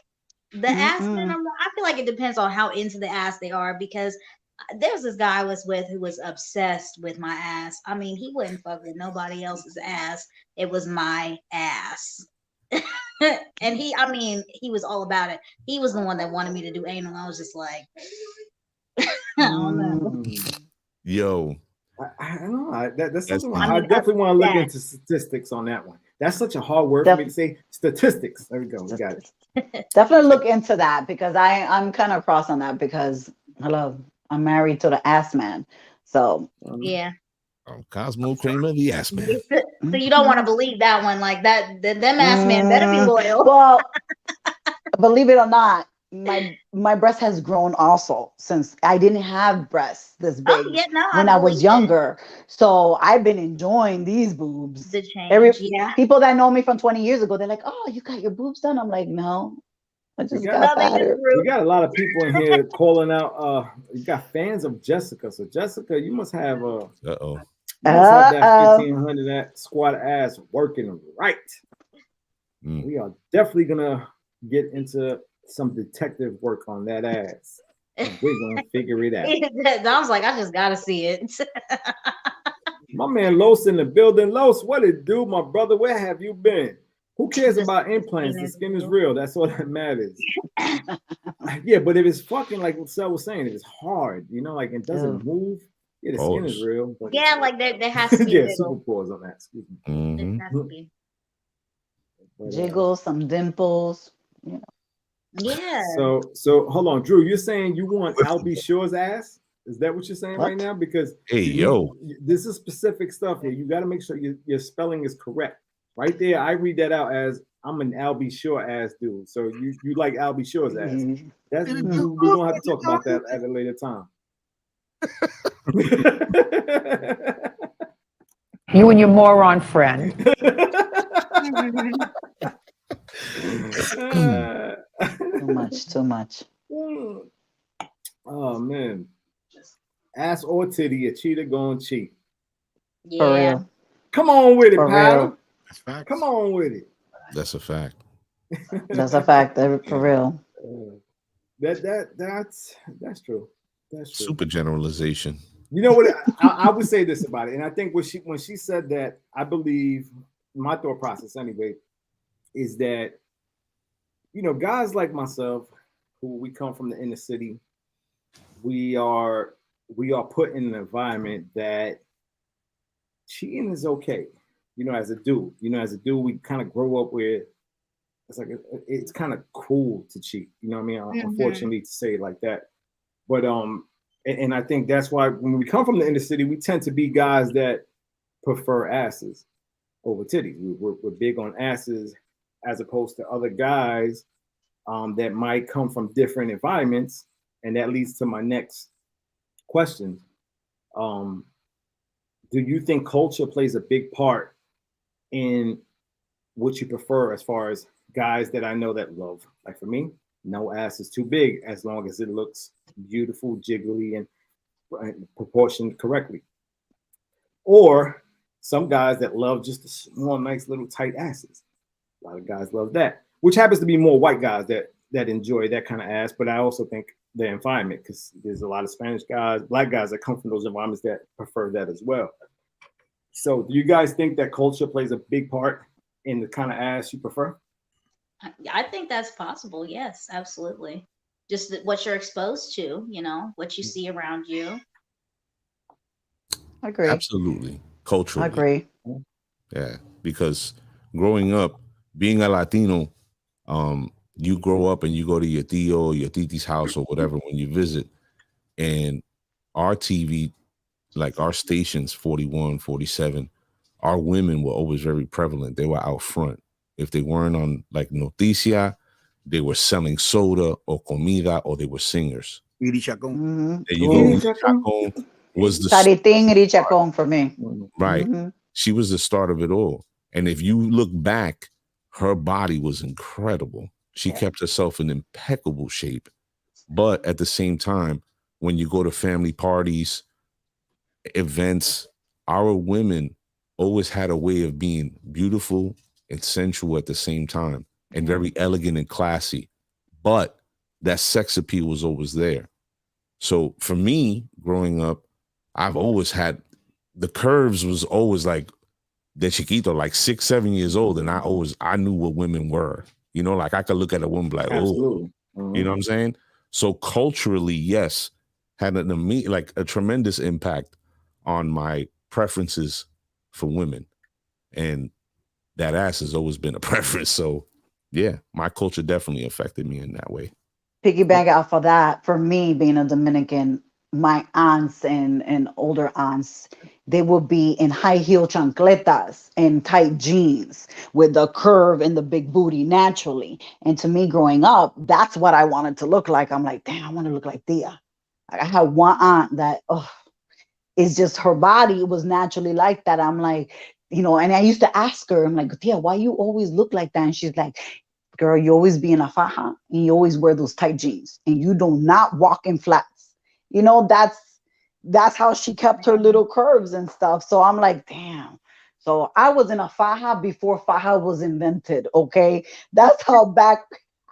the ass men. I feel like it depends on how into the ass they are, because there's this guy I was with who was obsessed with my ass. I mean, he wouldn't fuck with nobody else's ass. It was my ass. And he was all about it. He was the one that wanted me to do anal. I was just like, I don't know. Yo, I don't know. That's something I definitely want to look into statistics on that one. That's such a hard word for me to say. Statistics. There we go. We got it. Definitely look into that, because I'm kind of cross on that, because I'm married to the ass man. So yeah. Cosmo Kramer, the ass man. So you don't want to believe that one, like that. Them ass men better be loyal. Well, believe it or not, my breast has grown also since I didn't have breasts this big when I was younger. So I've been enjoying these boobs. The change, people that know me from 20 years ago, they're like, "Oh, you got your boobs done?" I'm like, "No, I just got fatter." We got a lot of people in here calling out. You got fans of Jessica. So Jessica, you must have that 1500 that squat ass working right. We are definitely gonna get into some detective work on that ass. We're gonna figure it out. I was like, I just gotta see it. My man Los in the building. Los, what it do, my brother? Where have you been? Who cares about implants? The skin is real. That's all that matters. Yeah, but if it's fucking like what Sel was saying, if it's hard, like it doesn't move. Yeah, the skin is real. But yeah, like there has to be. Yeah, super pause on that. Excuse me. Mm-hmm. There has to be. Jiggles, some dimples. Yeah. So hold on, Drew. You're saying you want Albie Shore's ass? Is that what you're saying right now? Because this is specific stuff here. You got to make sure your spelling is correct. Right there, I read that out as I'm an Albie Shore ass dude. So you like Albie Shore's ass? That's we're gonna have to talk about that at a later time. You and your moron friend. Too much. Oh man, ass or titty, a cheater gonna cheat. Yeah. For real. Come on with it, pal. Come on with it. That's a fact. That's a fact. For real. That's true. That's true. Super generalization. You know what? I would say this about it, and I think when she said that, I believe my thought process anyway is that guys like myself, who we come from the inner city, we are put in an environment that cheating is okay. As a dude, we kind of grow up with. It's like it's kind of cool to cheat. You know what I mean? Mm-hmm. Unfortunately, to say it like that, but and I think that's why when we come from the inner city, we tend to be guys that prefer asses over titties. We're big on asses, as opposed to other guys that might come from different environments. And that leads to my next question. Do you think culture plays a big part in what you prefer as far as guys that I know that love? Like for me, no ass is too big as long as it looks beautiful, jiggly, and proportioned correctly. Or some guys that love just a small, nice little tight asses. A lot of guys love that, which happens to be more white guys that enjoy that kind of ass. But I also think the environment, because there's a lot of Spanish guys, black guys that come from those environments that prefer that as well. So do you guys think that culture plays a big part in the kind of ass you prefer? I think that's possible. Yes, absolutely. Just what you're exposed to, what you see around you. I agree. Absolutely. Culturally. I agree. Yeah. Because growing up, being a Latino, you grow up and you go to your tío or your titi's house or whatever when you visit, and our TV, like our stations, 41, 47, our women were always very prevalent. They were out front. If they weren't on like Noticia, they were selling soda or comida, or they were singers. Iri Chacon. There you go. Iri Chacon was the Taritín Iri Chacon for me. Right. She was the start of it all. And if you look back, her body was incredible. She kept herself in impeccable shape. But at the same time, when you go to family parties, events, our women always had a way of being beautiful and sensual at the same time, and very elegant and classy. But that sex appeal was always there. So for me, growing up, I've always had the curves was always like de chiquito, like 6, 7 years old. And I knew what women were, like I could look at a woman like, oh, you know what I'm saying? So culturally, yes, had a tremendous impact on my preferences for women. And that ass has always been a preference. So yeah, my culture definitely affected me in that way. Piggyback off of that, for me being a Dominican, my aunts and older aunts, they would be in high heel chancletas and tight jeans with the curve and the big booty naturally. And to me growing up, that's what I wanted to look like. I'm like, damn, I want to look like Tia. I had one aunt that, it's just her body was naturally like that. I'm like, and I used to ask her, I'm like, Tia, why you always look like that? And she's like, girl, you always be in a faja and you always wear those tight jeans and you do not walk in flats. That's how she kept her little curves and stuff. So I'm like, damn. So I was in a faja before faja was invented. Okay. That's how back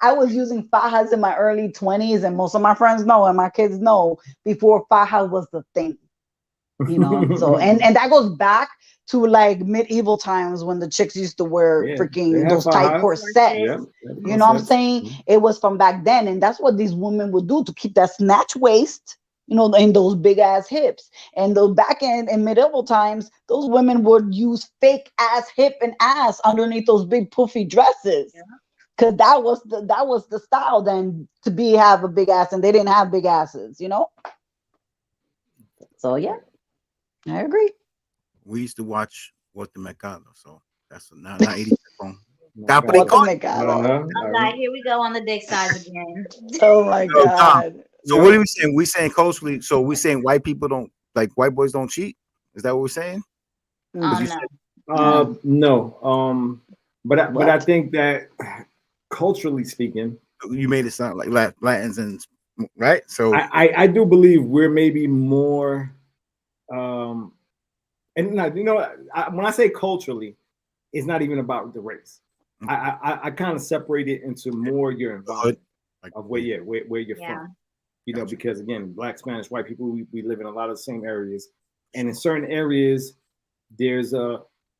I was using fajas in my early 20s, and most of my friends know and my kids know before faja was the thing. So and that goes back to like medieval times when the chicks used to wear freaking those tight corsets. You know what I'm saying? It was from back then, and that's what these women would do to keep that snatch waist, and those big ass hips. And the back end in medieval times, those women would use fake ass hip and ass underneath those big poofy dresses. Cause that was the style then to have a big ass, and they didn't have big asses, So yeah. I agree. We used to watch What the Mercado, so that's not 80 Capricorn. Here we go on the dick size again. Oh my God. So what are we saying? We saying culturally, so we saying white people don't, like white boys don't cheat? Is that what we're saying? No. But I think that culturally speaking, you made it sound like Latins and right. So I do believe we're maybe more. And when I say culturally, it's not even about the race. I kind of separate it into more your environment of where you're from. Because again, Black, Spanish, white people, we live in a lot of the same areas, and in certain areas, there's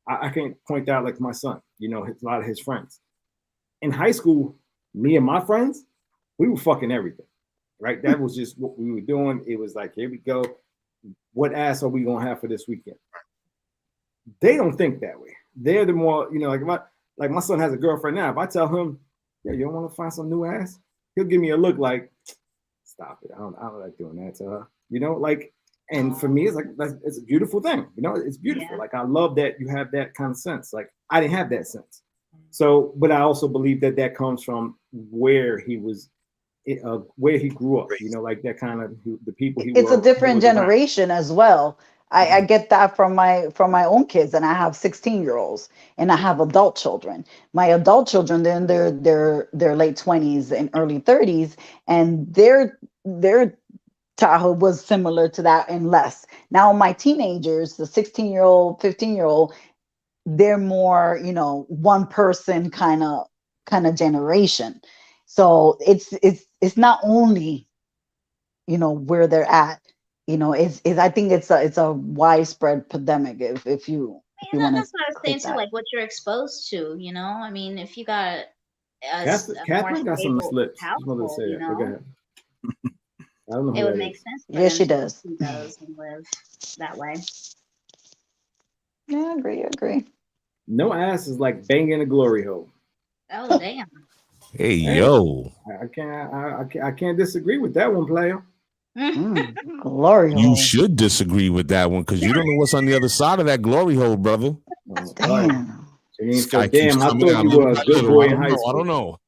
I can point out like my son, a lot of his friends. In high school, me and my friends, we were fucking everything, right? That was just what we were doing. It was like, here we go. What ass are we gonna have for this weekend? They don't think that way. They're the more, like my son has a girlfriend now. If I tell him, yeah, you don't want to find some new ass, he'll give me a look like, stop it. I don't like doing that to her. And for me, it's like it's a beautiful thing. It's beautiful. Yeah. Like I love that you have that kind of sense. Like I didn't have that sense. So, but I also believe that that comes from where he was, where he grew up. You know, like that kind of the people he. It's a different was around. generation as well. I get that from my own kids, and I have 16-year-olds, and I have adult children. My adult children, they're in their late 20s and early 30s, and their childhood was similar to that and less. Now my teenagers, the 16-year-old, 15-year-old, they're more, you know, one person kind of generation. So it's not only, you know, where they're at. You know, it's I think it's a widespread pandemic. If you want to, that's what I was saying too. Like what you're exposed to, you know. I mean, if you got Catherine got some slips. Household, you know, go ahead. I don't know it would make sense. Yeah, she does. She does and live that way. Yeah, I agree. No ass is like banging a glory hole. Oh damn. Hey yo. I can't disagree with that one, player. Glory hole. You should disagree with that one because you don't know what's on the other side of that glory hole, brother. Damn. Damn, I thought you were a good boy in high school. I don't know.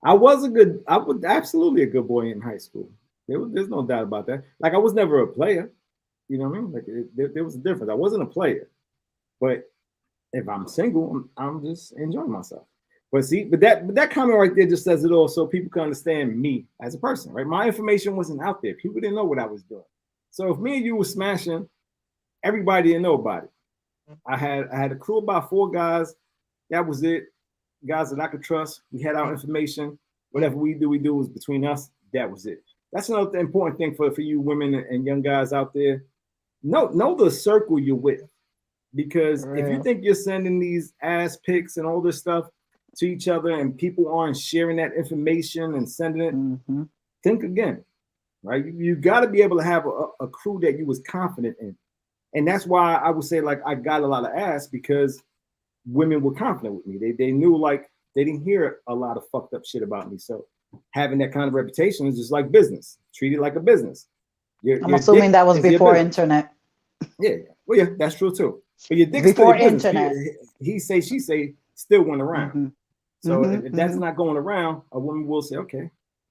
I was absolutely a good boy in high school. There's no doubt about that. Like I was never a player. You know what I mean? Like there was a difference. I wasn't a player. But if I'm single, I'm just enjoying myself. But see, but that comment right there just says it all, so people can understand me as a person, right? My information wasn't out there. People didn't know what I was doing. So if me and you were smashing, everybody didn't know about it. I had a crew of about 4 guys. That was it. Guys that I could trust. We had our information. Whatever we do was between us. That was it. That's another important thing for you women and young guys out there. Know the circle you're with. Because if you think you're sending these ass pics and all this stuff to each other and people aren't sharing that information and sending it, think again, right? You got to be able to have a crew that you was confident in. And that's why I would say, like, I got a lot of ass because women were confident with me. They knew, like, they didn't hear a lot of fucked up shit about me. So having that kind of reputation is just like business. Treat it like a business. I'm assuming that was before internet. Yeah. Well, yeah, that's true too. But your dick's before still internet. He say, she say, still went around. So if that's not going around, a woman will say, okay,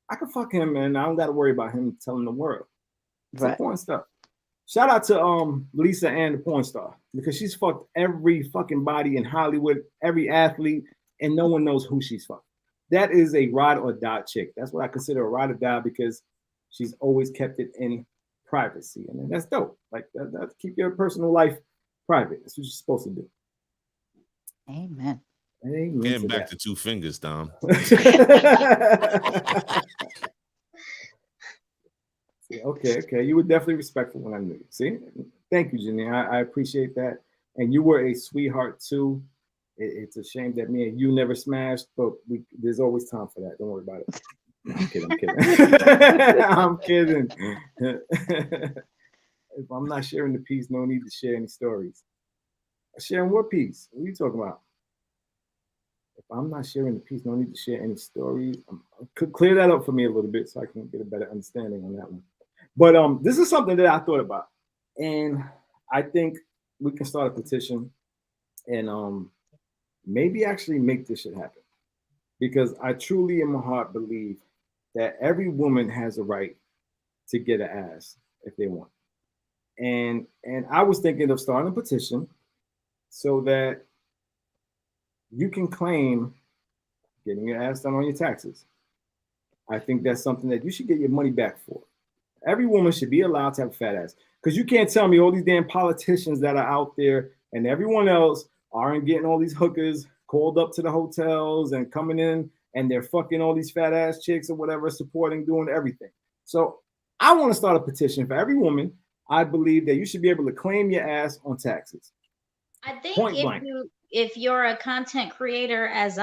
I can fuck him and I don't got to worry about him telling the world. It's important stuff. Shout out to Lisa Ann, the porn star, because she's fucked every fucking body in Hollywood, every athlete, and no one knows who she's fucked. That is a ride or die chick. That's what I consider a ride or die because she's always kept it in privacy. And that's dope. Like that keep your personal life private. That's what you're supposed to do. Amen. Getting back to 2 fingers, Dom. Okay. You were definitely respectful when I knew you. See? Thank you, Jenny. I appreciate that. And you were a sweetheart too. It's a shame that me and you never smashed, but there's always time for that. Don't worry about it. I'm kidding. I'm kidding. If I'm not sharing the piece, no need to share any stories. Sharing what piece? What are you talking about? If I'm not sharing the piece, no need to share any stories. Could clear that up for me a little bit so I can get a better understanding on that one. But this is something that I thought about, and I think we can start a petition and maybe actually make this shit happen, because I truly in my heart believe that every woman has a right to get an ass if they want. And I was thinking of starting a petition so that you can claim getting your ass done on your taxes. I think that's something that you should get your money back for. Every woman should be allowed to have a fat ass, because you can't tell me all these damn politicians that are out there and everyone else aren't getting all these hookers called up to the hotels and coming in and they're fucking all these fat ass chicks or whatever, supporting, doing everything. So I want to start a petition for every woman. I believe that you should be able to claim your ass on taxes. I think if you're a content creator as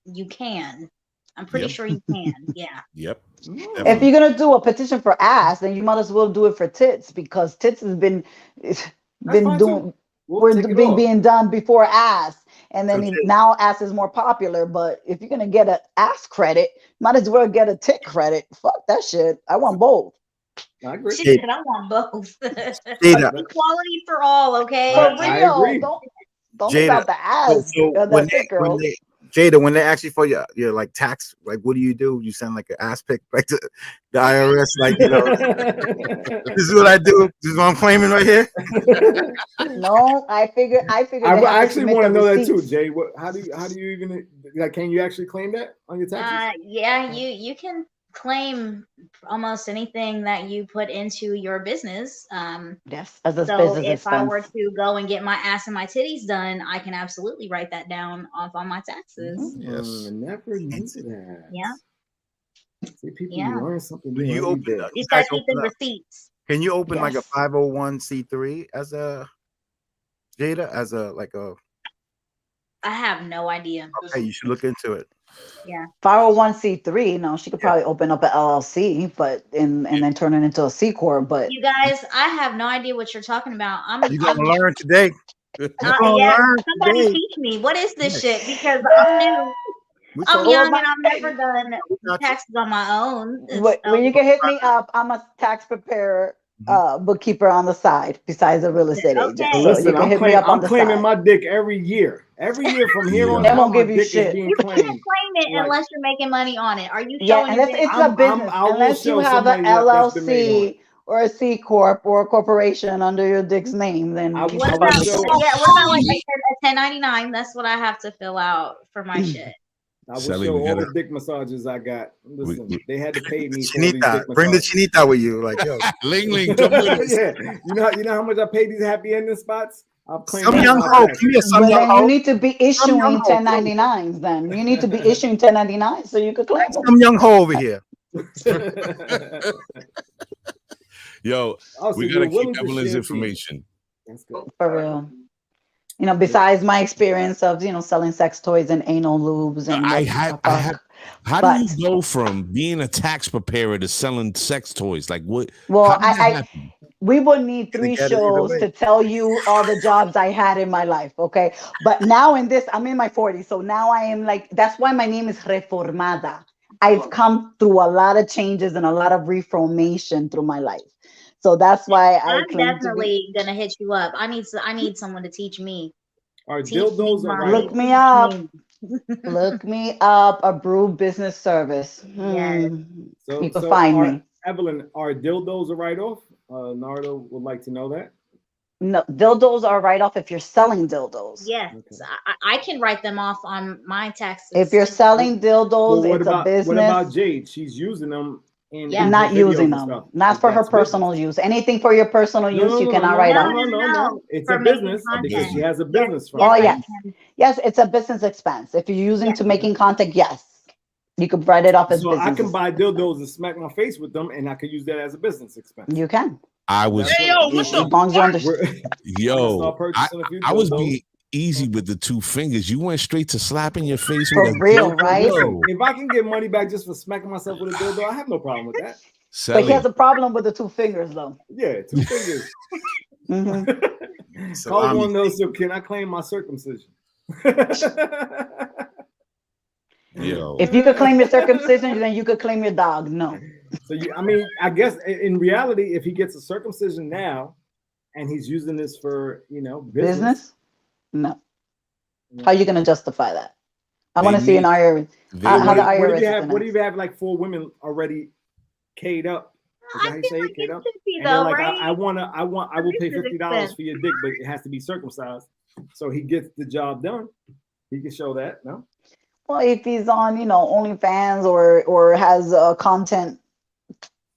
you can. I'm pretty sure you can. Yeah. Yep. If you're gonna do a petition for ass, then you might as well do it for tits, because tits has been being done before ass, and then now ass is more popular. But if you're gonna get an ass credit, might as well get a tit credit. Fuck that shit. I want both. I agree. She said, I want both. Equality for all, okay? For real. Don't leave out the ass. That's it, girl. Jada, when they ask you for your like tax, like what do? You send like an ass pic like to the IRS, like this is what I do. This is what I'm claiming right here. No, I figured. I actually want to know that too, Jay. How do you even like? Can you actually claim that on your taxes? Yeah, you can claim almost anything that you put into your business. Yes, as a so business if expense. I were to go and get my ass and my titties done, I can absolutely write that down off on my taxes. Yes, never knew that. Yeah. See, people, you learn something new. You every open day. You gotta keep the receipts. Can you open like a 501c3 as a Jada as a like a? I have no idea. Okay, you should look into it. Yeah. 501c3. No, she could probably open up an LLC, but and then turn it into a C corp. But you guys, I have no idea what you're talking about. You're gonna learn today. Somebody teach me. What is this shit? Because I'm new. I'm young and I've never done taxes on my own. When you can hit me up, I'm a tax preparer, bookkeeper on the side, besides a real estate agent. So listen, you can hit me up on the claiming side. my dick every year. Every year from here on They out, won't my give you dick shit. is being You claimed. can't claim it unless you're making money on it. Are you Yeah, showing unless it's a business. Unless you have an LLC or a C corp or a corporation under your dick's name, then what about like a 1099? That's what I have to fill out for my shit. I will show all the dick massages I got. Listen, they had to pay me. Chinita, bring the chinita with you, like yo. Ling Ling, come with us. Yeah, you know how much I paid these happy ending spots. I'll claim some young hoe. Give me some but young then hoe. you need to be issuing 1099s. Then you need to be issuing 1099s so you could claim them. Some young hoe over here. Yo, we gotta keep Evelyn's information. That's good. For real. You know, besides my experience of selling sex toys and anal lubes, and how do you go from being a tax preparer to selling sex toys? Like what? Well, we would need 3 shows to tell you all the jobs I had in my life. Okay, but now I'm in my 40s, so now I am like, that's why my name is Reformada. I've come through a lot of changes and a lot of reformation through my life. So that's why I'm definitely gonna hit you up. I need someone to teach me. Look me up. Look me up. A brew business service. You can find me. Evelyn, are dildos a write-off? Nardo would like to know that. No, dildos are write-off if you're selling dildos. Yes, I can write them off on my taxes. If you're selling dildos, it's a business. What about Jade? She's using them. Not using them. Not for her personal use. Anything for your personal use, you cannot write off. No. It's a business because she has a business. Oh, yes. Yes, it's a business expense. If you're using to making content, yes. You could write it off as business. I can buy dildos and smack my face with them, and I can use that as a business expense. You can. I was. Hey, yo, what's up? As long as you understand. Yo, I was being easy with the 2 fingers. You went straight to slapping your face for with real, right? If I can get money back just for smacking myself with a dildo, I have no problem with that. But he has a problem with the 2 fingers, though. Yeah, 2 fingers. Call one of those. So can I claim my circumcision? Yo. If you could claim your circumcision, then you could claim your dog. No. So I guess in reality, if he gets a circumcision now, and he's using this for business. No. How are you going to justify that? I want to see an IRS. How the IRS. What do you have like 4 women already K'd up? Is that how you say it? K'd up? And they're like, right? I will pay $50 for your dick, but it has to be circumcised. So he gets the job done. He can show that, no? Well, if he's on, OnlyFans or has a content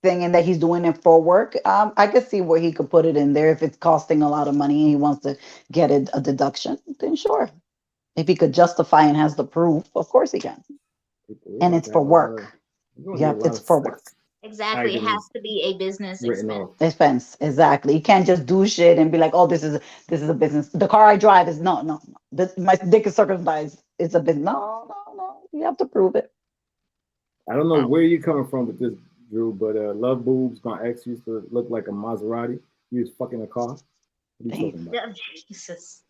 thing and that he's doing it for work, I could see where he could put it in there. If it's costing a lot of money and he wants to get a deduction, then sure. If he could justify and has the proof, of course he can. And it's for work. Yeah, it's for work. Exactly. It has to be a business expense. Exactly. You can't just do shit and be like, oh, this is a business. The car I drive is no. My dick is circumcised. It's a business. No. You have to prove it. I don't know where you're coming from with this, Drew, but Love Boobs, my ex used to look like a Maserati. He was fucking a car. What are you talking about? Jesus.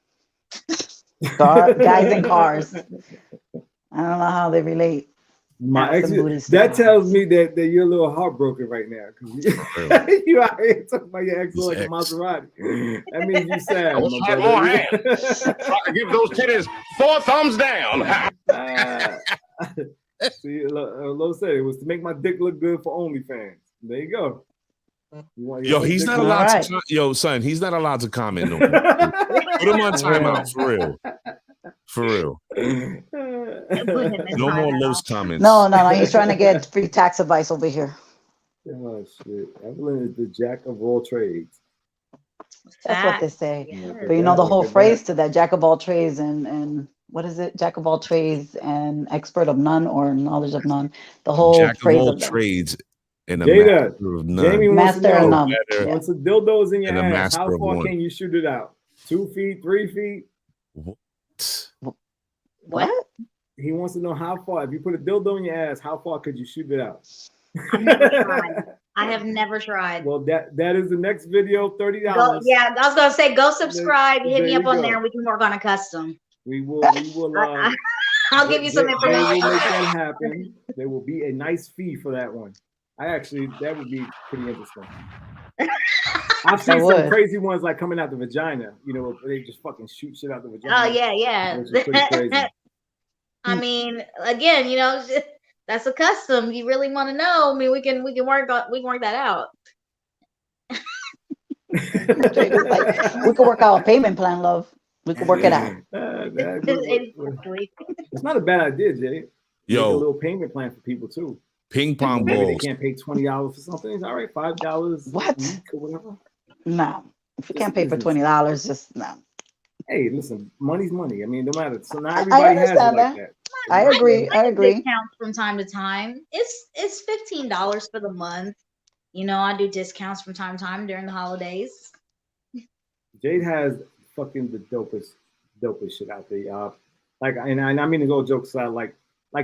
Guys in cars. I don't know how they relate. My ex, some booty that stories. tells me that you're a little heartbroken right now. You out here talking about your ex like a Maserati. That means you sad. I wish I had more hands. Try to give those titties 4 thumbs down. See, Lo said it was to make my dick look good for OnlyFans. There you go. Yo, he's not allowed to. Yo, son, he's not allowed to comment no more. Put him on timeout for real. For real. No more loose comments. No. He's trying to get free tax advice over here. Oh shit! Evelyn is the jack of all trades. That's what they say. Yeah, but you know the whole phrase to that: jack of all trades and what is it? Jack of all trades and expert of none, or knowledge of none. The whole jack phrase of all of that. trades and a Jada, master of none. Jamie wants to Master of know, none. once a dildo's in your And a ass, how master of far one. can you shoot it out? 2 feet, 3 feet? What? He wants to know how far. If you put a dildo in your ass, how far could you shoot it out? I have never tried. Well, that is the next video. $30. Yeah, I was gonna say go subscribe. Hit me There up you on go. there, and we can work on a custom. We will. I'll give you some They information. will make that happen. There will be a nice fee for that one. That would be pretty interesting. I've seen some crazy ones like coming out the vagina. You know, they just fucking shoot shit out the vagina. Oh yeah. Which is pretty crazy. I mean, again, you know, that's a custom. You really want to know? I mean, we can work that out. We could work out a payment plan, love. We could work it out. It's not a bad idea, Jay. Yo, make a little payment plan for people too. Ping pong Maybe they balls. can't pay $20 for something. It's all right, $5 What? a week or whatever. No, if you can't pay for $20, just no. Hey, listen, money's money. I mean, no matter. So not everybody has it like that. I agree. Discounts from time to time. It's $15 for the month. You know, I do discounts from time to time during the holidays. Jade has fucking the dopest shit out there, y'all. Like, and I mean to go joke aside, like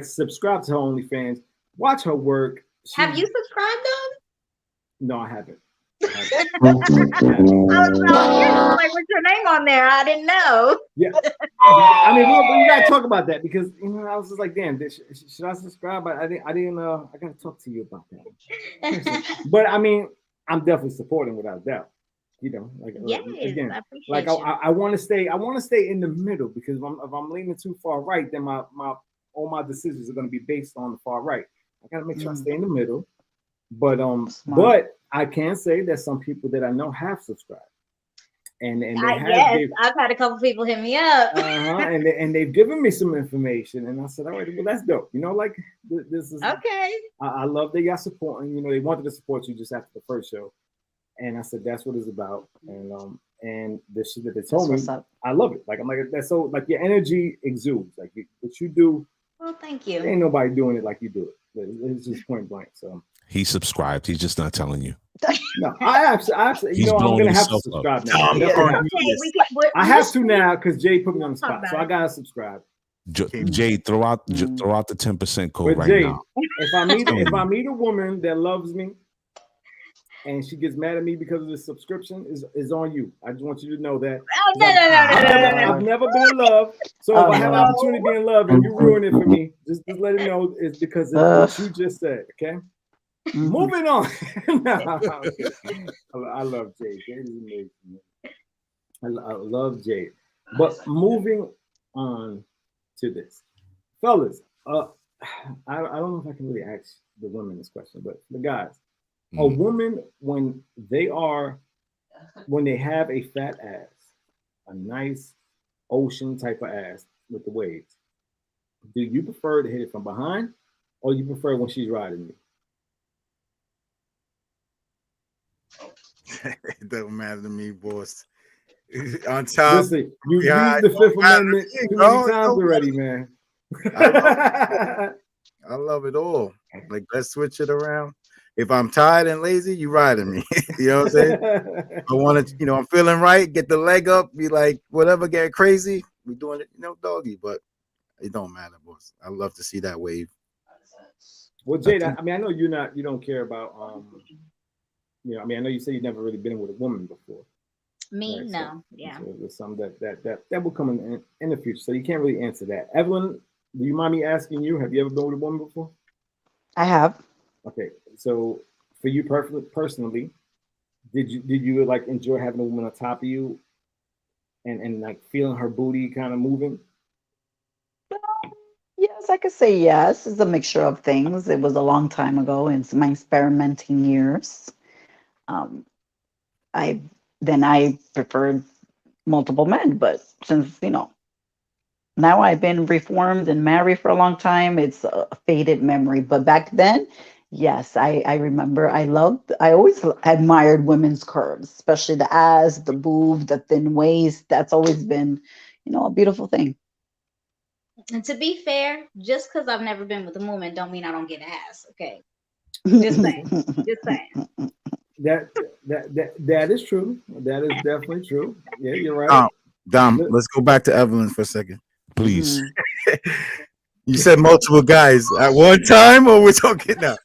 subscribe to her OnlyFans, watch her work. Have you subscribed though? No, I haven't. I was like, what's your name on there? I didn't know. Yeah, I mean, we gotta talk about that because you know I was just like, damn, should I subscribe? But I didn't. I gotta talk to you about that. But I mean, I'm definitely supporting without doubt. You know, like yes, again, I appreciate like I want to stay. I want to stay in the middle because if I'm leaning too far right, then all my decisions are going to be based on the far right. I gotta make sure I stay in the middle. But but I can say that some people that I know have subscribed, and they I've had a couple people hit me up, and they've given me some information, and I said, all right, well that's dope. You know, like this is okay. I love that y'all supporting. You know, they wanted to support you just after the first show, and I said that's what it's about. And the shit that they told me, I love it. Like I'm like that's so like your energy exudes. Like what you do. Well, thank you. Ain't nobody doing it like you do it. It's just point blank. So. He subscribed. He's just not telling you. No, I absolutely, you know, I'm gonna have to subscribe now. I have to now because Jay put me on the spot, so I gotta subscribe. Jay, throw out the 10% code but right Jay, now. If I meet a woman that loves me and she gets mad at me because of the subscription, is on you. I just want you to know that. Oh, no. I've never been in love, so if I have an opportunity to be in love and you ruin it for me, just let it know it's because of what you just said. Okay. Moving on. I love Jade. Jade is amazing. I love Jade. But moving on to this, fellas. I don't know if I can really ask the women this question, but the guys, a woman when they have a fat ass, a nice ocean type of ass with the waves, do you prefer to hit it from behind, or you prefer when she's riding you? It doesn't matter to me, boss. On top, listen, you used the Fifth Amendment too many times already, man. I love it all. Like, let's switch it around. If I'm tired and lazy, you riding me. You know what I'm saying? I want to, you know, I'm feeling right. Get the leg up. Be like, whatever, get crazy. We doing it, you know, doggy. But it don't matter, boss. I love to see that wave. Well, Jade, I mean, I know you don't care about you know, I mean, I know you said you've never really been with a woman before. Me, right? no, yeah. So there's some that will come in the future. So you can't really answer that. Evelyn, do you mind me asking you? Have you ever been with a woman before? I have. Okay, so for you personally, did you like enjoy having a woman on top of you and like feeling her booty kind of moving? Yes, I could say yes. It's a mixture of things. It was a long time ago in my experimenting years. Um, I I preferred multiple men, but since now I've been reformed and married for a long time, it's a faded memory. But back then, yes, I remember. I always admired women's curves, especially the ass, the boob, the thin waist. That's always been, a beautiful thing. And to be fair, just because I've never been with a woman, don't mean I don't get ass. Okay, just saying. Just saying. That is true. That is definitely true. Yeah, you're right. Dom, let's go back to Evelyn for a second. Please. You said multiple guys at one time, or we're talking now?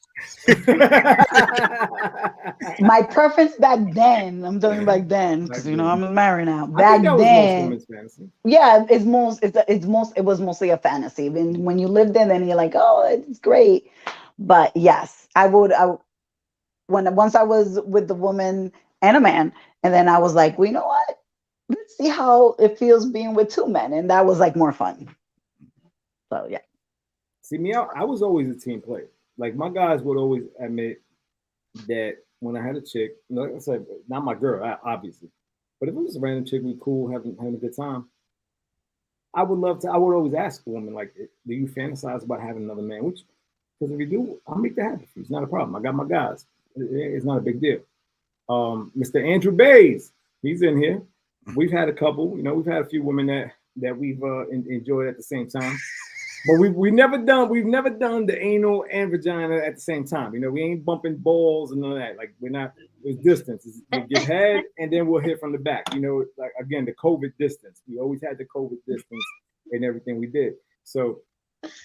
My preference back then, I'm talking back then, because I'm married now. Back that then, was most women's fantasy. Yeah, it was mostly a fantasy. When you lived in, then you're like, oh, it's great. But yes, once I was with the woman and a man, and then I was like, well, you know what? Let's see how it feels being with two men, and that was like more fun. So yeah. See me, I was always a team player. Like my guys would always admit that when I had a chick, like I said, not my girl, obviously, but if it was a random chick, we cool, having a good time. I would always ask the woman, like, do you fantasize about having another man? Which, because if you do, I'll make that happen for you. It's not a problem. I got my guys. It's not a big deal. Mr. Andrew Bays, he's in here. We've had a couple, we've had a few women that we've enjoyed at the same time. But we've never done the anal and vagina at the same time. We ain't bumping balls and none of that. Like we're not. There's distance. We get head and then we'll hit from the back. Like again, the COVID distance. We always had the COVID distance in everything we did. So,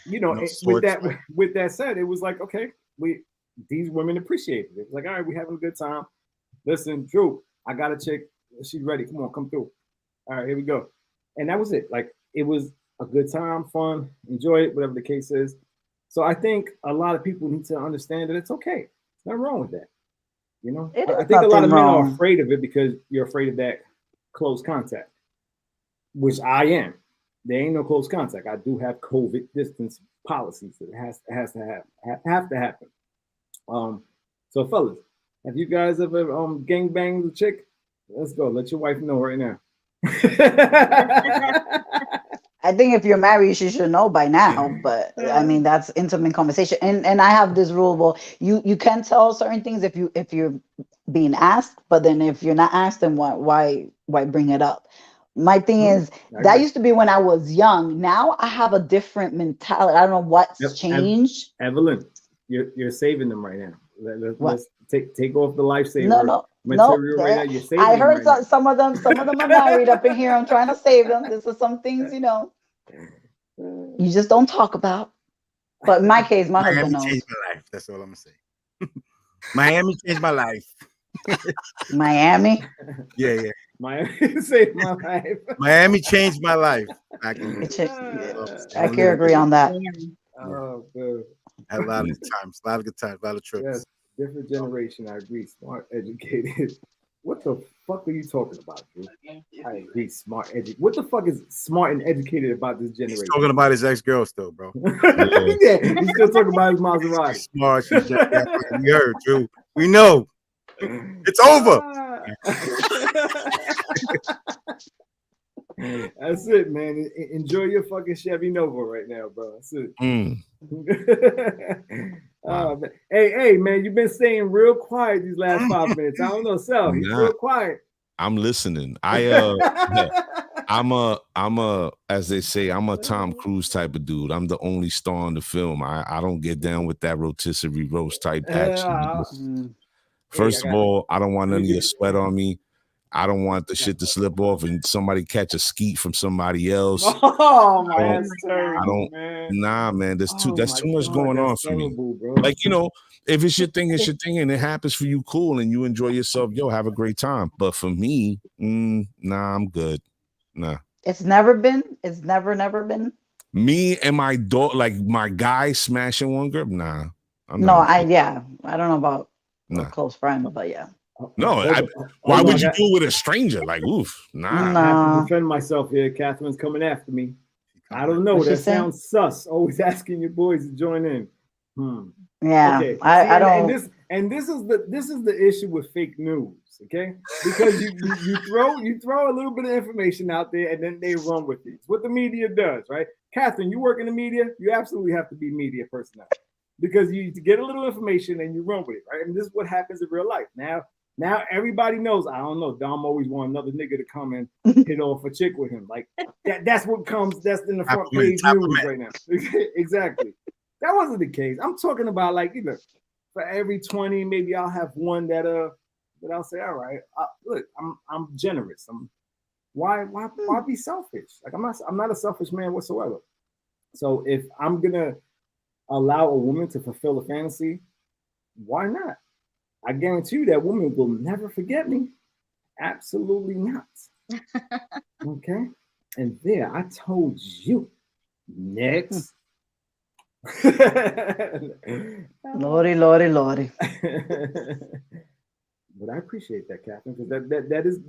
with that said, it was like okay, these women appreciated it. It was like all right, we're having a good time. Listen, Drew, I got a chick. She's ready. Come through. All right, here we go. And that was it. Like it was a good time, fun, enjoy it, whatever the case is. So I think a lot of people need to understand that it's okay. There's nothing wrong with that. I think a lot of men are afraid of it because you're afraid of that close contact, which I am. There ain't no close contact. I do have COVID distance policies that has to happen. So fellas, have you guys ever gangbanged with a chick? Let's go. Let your wife know right now. I think if you're married, she should know by now. But I mean, that's intimate conversation. And I have this rule. Well, you can tell certain things if you're being asked, but then if you're not asked, then why bring it up? My thing is that used to be when I was young. Now I have a different mentality. I don't know what's changed. Evelyn, you're saving them right now. Let's take off the lifesaver. No. Material right now. You're saving I heard them right some of them are married up in here. I'm trying to save them. This is some things, you just don't talk about. But in my case, my husband knows. Changed my life. That's all I'm gonna say. Miami changed my life. Miami? Yeah. Miami saved my life. Miami changed my life. I can agree on that. Oh, good. Had a lot of good times, a lot of trips. Yes, different generation. I agree. Smart, educated. What the fuck are you talking about, dude? I agree. Smart, educated. What the fuck is smart and educated about this generation? He's talking about his ex-girl still, bro. Yeah, he's still talking about his Maserati. Smart. We heard, Drew. We know. It's over. That's it, man. Enjoy your fucking Chevy Nova right now, bro. That's it. Hey, man, you've been staying real quiet these last 5 minutes. I don't know, Sal. He's real quiet. I'm listening. I'm a, as they say, I'm a Tom Cruise type of dude. I'm the only star in the film. I don't get down with that rotisserie roast type action. First of all, I don't want none of your sweat on me. I don't want the shit to slip off and somebody catch a skeet from somebody else. Oh man, man. Nah, man. That's too much going on for me. Bro. Like, if it's your thing, it's your thing, and it happens for you, cool, and you enjoy yourself, have a great time. But for me, nah, I'm good. Nah. It's never been. Me and my daughter, like my guy smashing one girl, nah. I'm No, not. I don't know about Nah. a close friend, but yeah. No, why would you do it with a stranger? Like, oof, nah. I have to defend myself here. Catherine's coming after me. I don't know. What'd she That say? sounds sus. Always asking your boys to join in. Yeah, Okay. I don't. And this is the issue with fake news. Okay, because you throw a little bit of information out there and then they run with it. It's what the media does, right? Catherine, you work in the media. You absolutely have to be media personnel because you get a little information and you run with it, right? And this is what happens in real life. Now everybody knows. I don't know. Dom always want another nigga to come and hit off a chick with him. Like that's what comes. That's in the front page news right now. Exactly. That wasn't the case. I'm talking about like for every 20, maybe I'll have one that I'll say, all right, look, I'm generous. Why be selfish? Like I'm not a selfish man whatsoever. So if I'm gonna allow a woman to fulfill a fantasy, why not? I guarantee you that woman will never forget me. Absolutely not. Okay. And there, I told you. Next. Lordy. But I appreciate that, Catherine, because that is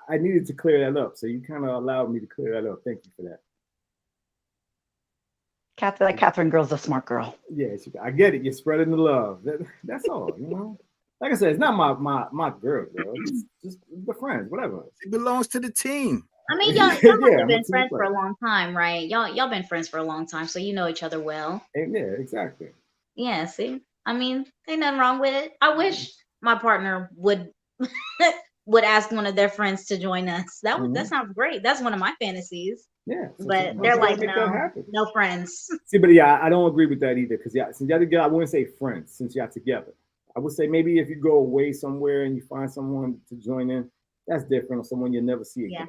I needed to clear that up. So you kind of allowed me to clear that up. Thank you for that. Catherine girl's a smart girl. Yes, I get it. You're spreading the love. That's all, Like I said, it's not my girl, It's just the friends, whatever. It belongs to the team. I mean, y'all have been friends for a long time, right? Y'all been friends for a long time, so you know each other well. Yeah, exactly. Yeah, see? I mean, ain't nothing wrong with it. I wish my partner would ask one of their friends to join us. That sounds great. That's one of my fantasies. Yeah. But they're like, no friends. See, but yeah, I don't agree with that either. Because since y'all together, I wouldn't say friends since y'all together. I would say maybe if you go away somewhere and you find someone to join in, that's different, or someone you'll never see again.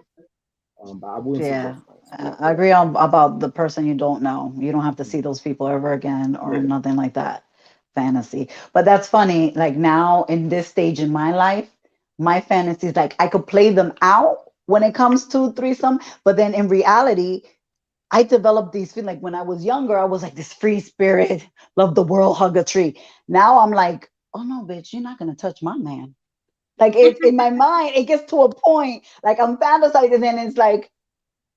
But I wouldn't say I agree about the person you don't know. You don't have to see those people ever again or nothing like that. Fantasy. But that's funny. Like now in this stage in my life, my fantasies, like I could play them out when it comes to threesome, but then in reality, I developed these feelings. Like when I was younger, I was like this free spirit, love the world, hug a tree. Now I'm like, oh no, bitch, you're not gonna touch my man. Like it's in my mind, it gets to a point, like I'm fantasizing, and then it's like,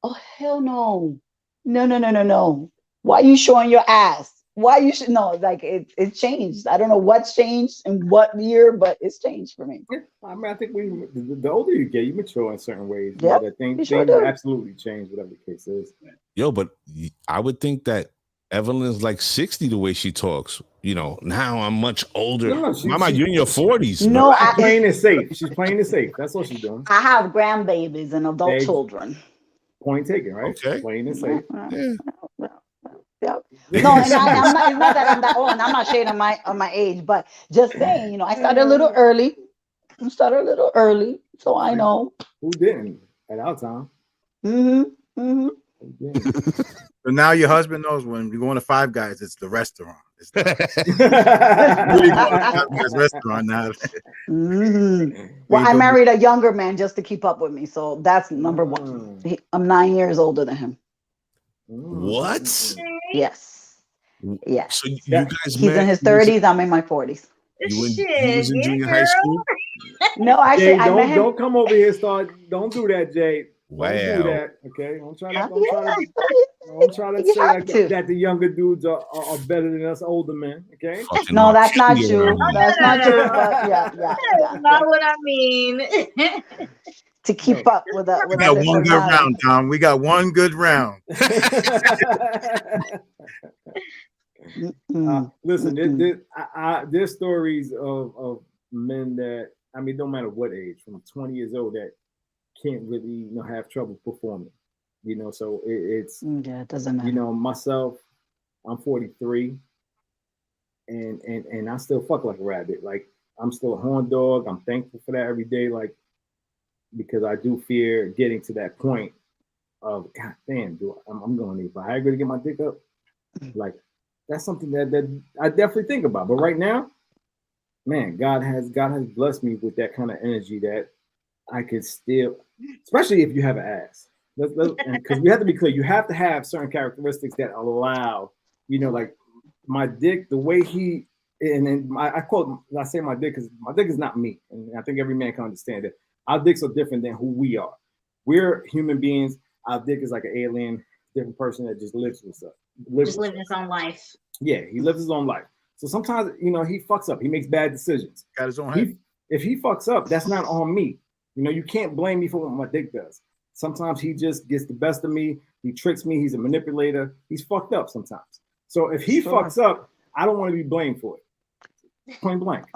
oh hell no. No. Why are you showing your ass? Why you should know? Like it changed. I don't know what's changed in what year, but it's changed for me. Yeah, I mean, I think the older you get, you mature in certain ways. Yeah, things absolutely change, whatever the case is. Yo, but I would think that Evelyn's like 60 the way she talks. Now I'm much older. Mama, you're in your 40s. No, she's playing it safe. She's playing it safe. That's what she's doing. I have grandbabies and adult children. Point taken, right? Okay. Playing it safe. Yeah. No, and I'm not. It's not that I'm that old, and I'm not shading my age, but just saying, I started a little early. So I know. Who didn't at our time? So now your husband knows when you're going to Five Guys, it's the restaurant. It's the restaurant now. Well, I married a younger man just to keep up with me, so that's number one. I'm 9 years older than him. What? Yes. So you guys he's in his 30s. I'm in my 40s. He was in junior high school? No, actually, Jay, I met him. Don't come over here. Don't do that, Jay. Wow. Don't do that. Okay. Don't try to say like that the younger dudes are better than us older men. Okay. No, that's not true. That's not true. But yeah. That's not what I mean. To keep up with that. We got one good round, Tom. We got one good round. Listen, there's stories of men that, I mean, no matter what age, from 20 years old, that can't really have trouble performing. So it's it doesn't matter. Myself, I'm 43, and I still fuck like a rabbit. Like I'm still a horn dog. I'm thankful for that every day. Like, because I do fear getting to that point of, God damn, I'm going to need Viagra to get my dick up. Like, that's something that I definitely think about. But right now, man, God has blessed me with that kind of energy that I could still, especially if you have an ass. Because we have to be clear, you have to have certain characteristics that allow, like my dick, the way he and then I say my dick because my dick is not me, and I think every man can understand that. Our dicks are different than who we are. We're human beings. Our dick is like an alien, different person that just lives with us. Just living his own life. Yeah, he lives his own life. So sometimes, you know, he fucks up. He makes bad decisions. Got his own head. If he fucks up, that's not on me. You know, you can't blame me for what my dick does. Sometimes he just gets the best of me. He tricks me. He's a manipulator. He's fucked up sometimes. So if he fucks up, I don't want to be blamed for it. Point blank.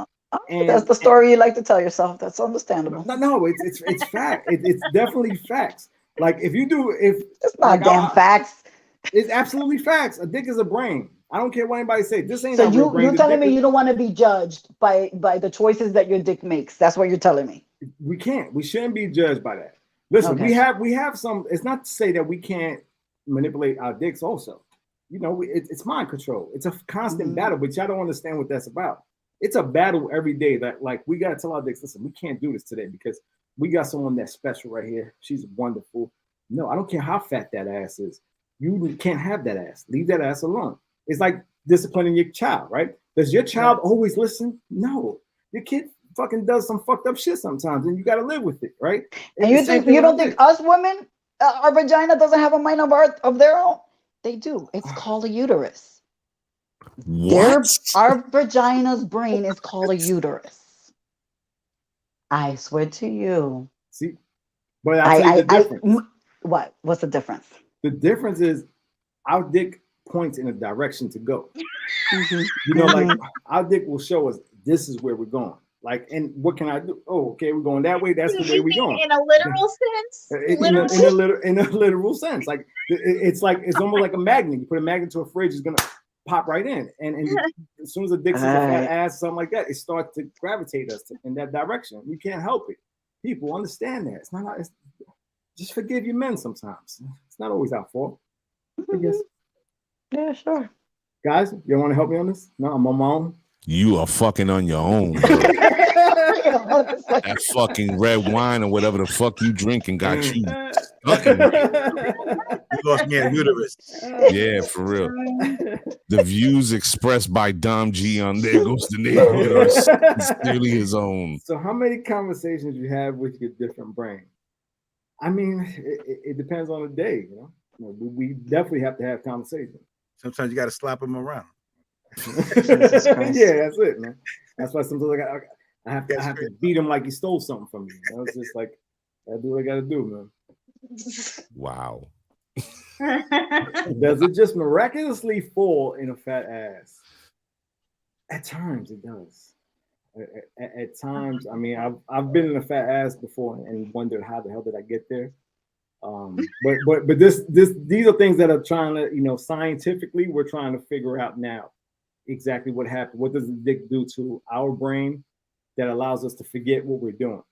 And that's the story you like to tell yourself. That's understandable. No, it's fact. It's definitely facts. Like if it's not like, damn facts. It's absolutely facts. A dick is a brain. I don't care what anybody say. This ain't. So you're telling me you don't want to be judged by the choices that your dick makes. That's what you're telling me. We can't. We shouldn't be judged by that. Listen, okay. we have some. It's not to say that we can't manipulate our dicks. Also, you know, it's mind control. It's a constant battle, but y'all don't understand what that's about. It's a battle every day that like we gotta tell our dicks, listen, we can't do this today because we got someone that's special right here. She's wonderful. No, I don't care how fat that ass is. You can't have that ass. Leave that ass alone. It's like disciplining your child, right? Does your child always listen? No. Your kid fucking does some fucked up shit sometimes, and you got to live with it, right? And you don't think us women, our vagina doesn't have a mind of their own? They do. It's called a uterus. Our vagina's brain is called a uterus. I swear to you. See, but I'll tell you the difference. What's the difference? The difference is our dick points in a direction to go. You know, like our dick will show us this is where we're going. Like, and what can I do? Oh, okay, we're going that way. That's the way we're going. In a literal sense? In a literal sense. Like it's almost like a magnet. You put a magnet to a fridge, it's gonna pop right in. And as soon as the dick sees a fat ass, something like that, it starts to gravitate us in that direction. We can't help it. People understand that. It's not. Just forgive your men sometimes. It's not always our fault. I guess. Yeah, sure. Guys, you want to help me on this? No, I'm on my own. You are fucking on your own. That fucking red wine or whatever the fuck you drinking got you. You lost me at uterus. Yeah, for real. The views expressed by DomG on There Goes the Neighborhood are sincerely his own. So how many conversations you have with your different brain? I mean, it depends on the day, you know? We definitely have to have conversations. Sometimes you got to slap them around. Yeah, that's it, man. That's why sometimes I have to beat him like he stole something from me. You know? It's just like, I do what I got to do, man. Wow. Does it just miraculously fall in a fat ass? At times it does. At times, I mean, I've been in a fat ass before and wondered how the hell did I get there. But these are things that are trying to, you know, scientifically we're trying to figure out now exactly what happened. What does the dick do to our brain that allows us to forget what we're doing?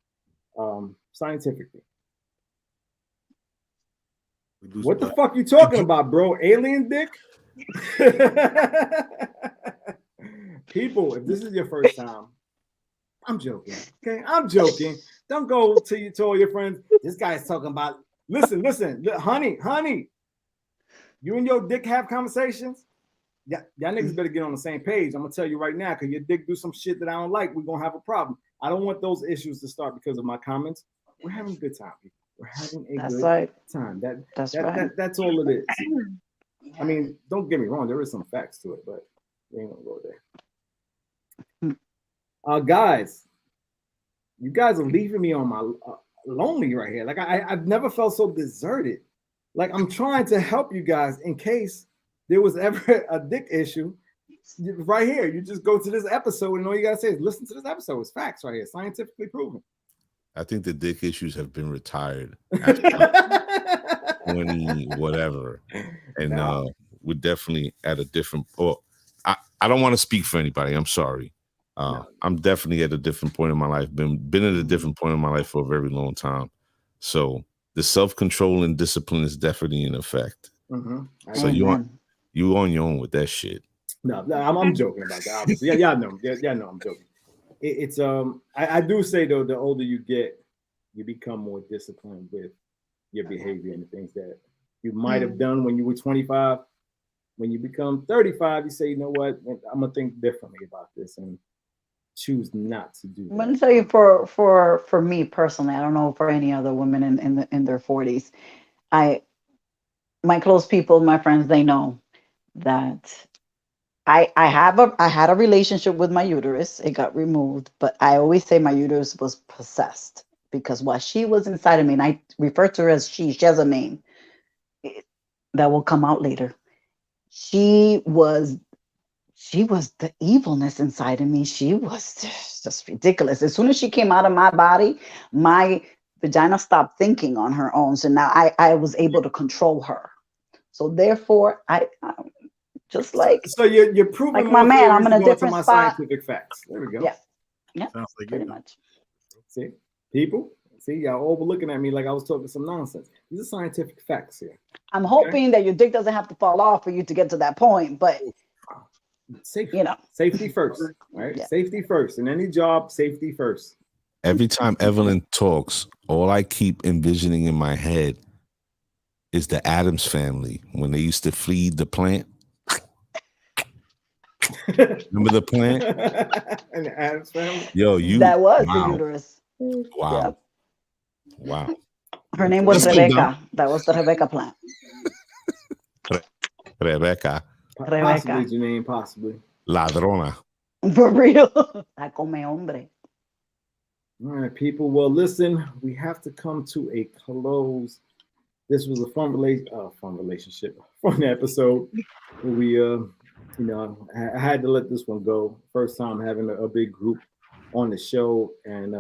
Scientifically. What the fuck you talking about, bro? Alien dick? People, if this is your first time, I'm joking. Okay, I'm joking. Don't go to all your friends. This guy's talking about. Listen, honey. You and your dick have conversations. Yeah, y'all niggas better get on the same page. I'm gonna tell you right now, because your dick do some shit that I don't like. We're gonna have a problem. I don't want those issues to start because of my comments. We're having a good time, people. We're having a good time. That's all it is. I mean, don't get me wrong. There is some facts to it, but we ain't gonna go there. Guys, you guys are leaving me on my lonely right here. Like I've never felt so deserted. Like I'm trying to help you guys in case there was ever a dick issue. Right here, you just go to this episode and all you gotta say is listen to this episode. It's facts right here, scientifically proven. I think the dick issues have been retired after 20 whatever, and we're definitely at a different. Well, I don't want to speak for anybody. I'm sorry. I'm definitely at a different point in my life. Been at a different point in my life for a very long time. So the self-control and discipline is definitely in effect. So you on your own with that shit. No, I'm joking about that. Obviously, y'all know I'm joking. It's I do say though, the older you get, you become more disciplined with your behavior and the things that you might have done when you were 25. When you become 35, you say, you know what, I'm gonna think differently about this and choose not to do I'm that. gonna tell you for me personally, I don't know for any other women in their 40s. I my close people, my friends, they know that I had a relationship with my uterus. It got removed, but I always say my uterus was possessed because while she was inside of me, and I refer to her as she has a name that will come out later. She was the evilness inside of me. She was just ridiculous. As soon as she came out of my body, my vagina stopped thinking on her own. So now I was able to control her. So therefore, I just So you're proving like my more man, I'm theories in to a go into different my spot. scientific facts. There we go. Yeah. Yeah. Sounds like Pretty you. much. See, people, see, y'all overlooking at me like I was talking some nonsense. These are scientific facts here. I'm hoping that your dick doesn't have to fall off for you to get to that point, but Safety first, right? Yeah. Safety first. In any job, safety first. Every time Evelyn talks, all I keep envisioning in my head is the Addams family when they used to feed the plant. Remember the plant? And the Addams family. Yo, that was the wow. uterus. Wow. Yep. Wow. Her name was Let's go, Rebecca. That was the Rebecca plant. Rebecca. Possibly, Janine, possibly. Ladrona. For real. I come hombre. All right, people. Well, listen, we have to come to a close. This was a fun relationship, fun episode. We, I had to let this one go. First time having a big group on the show, and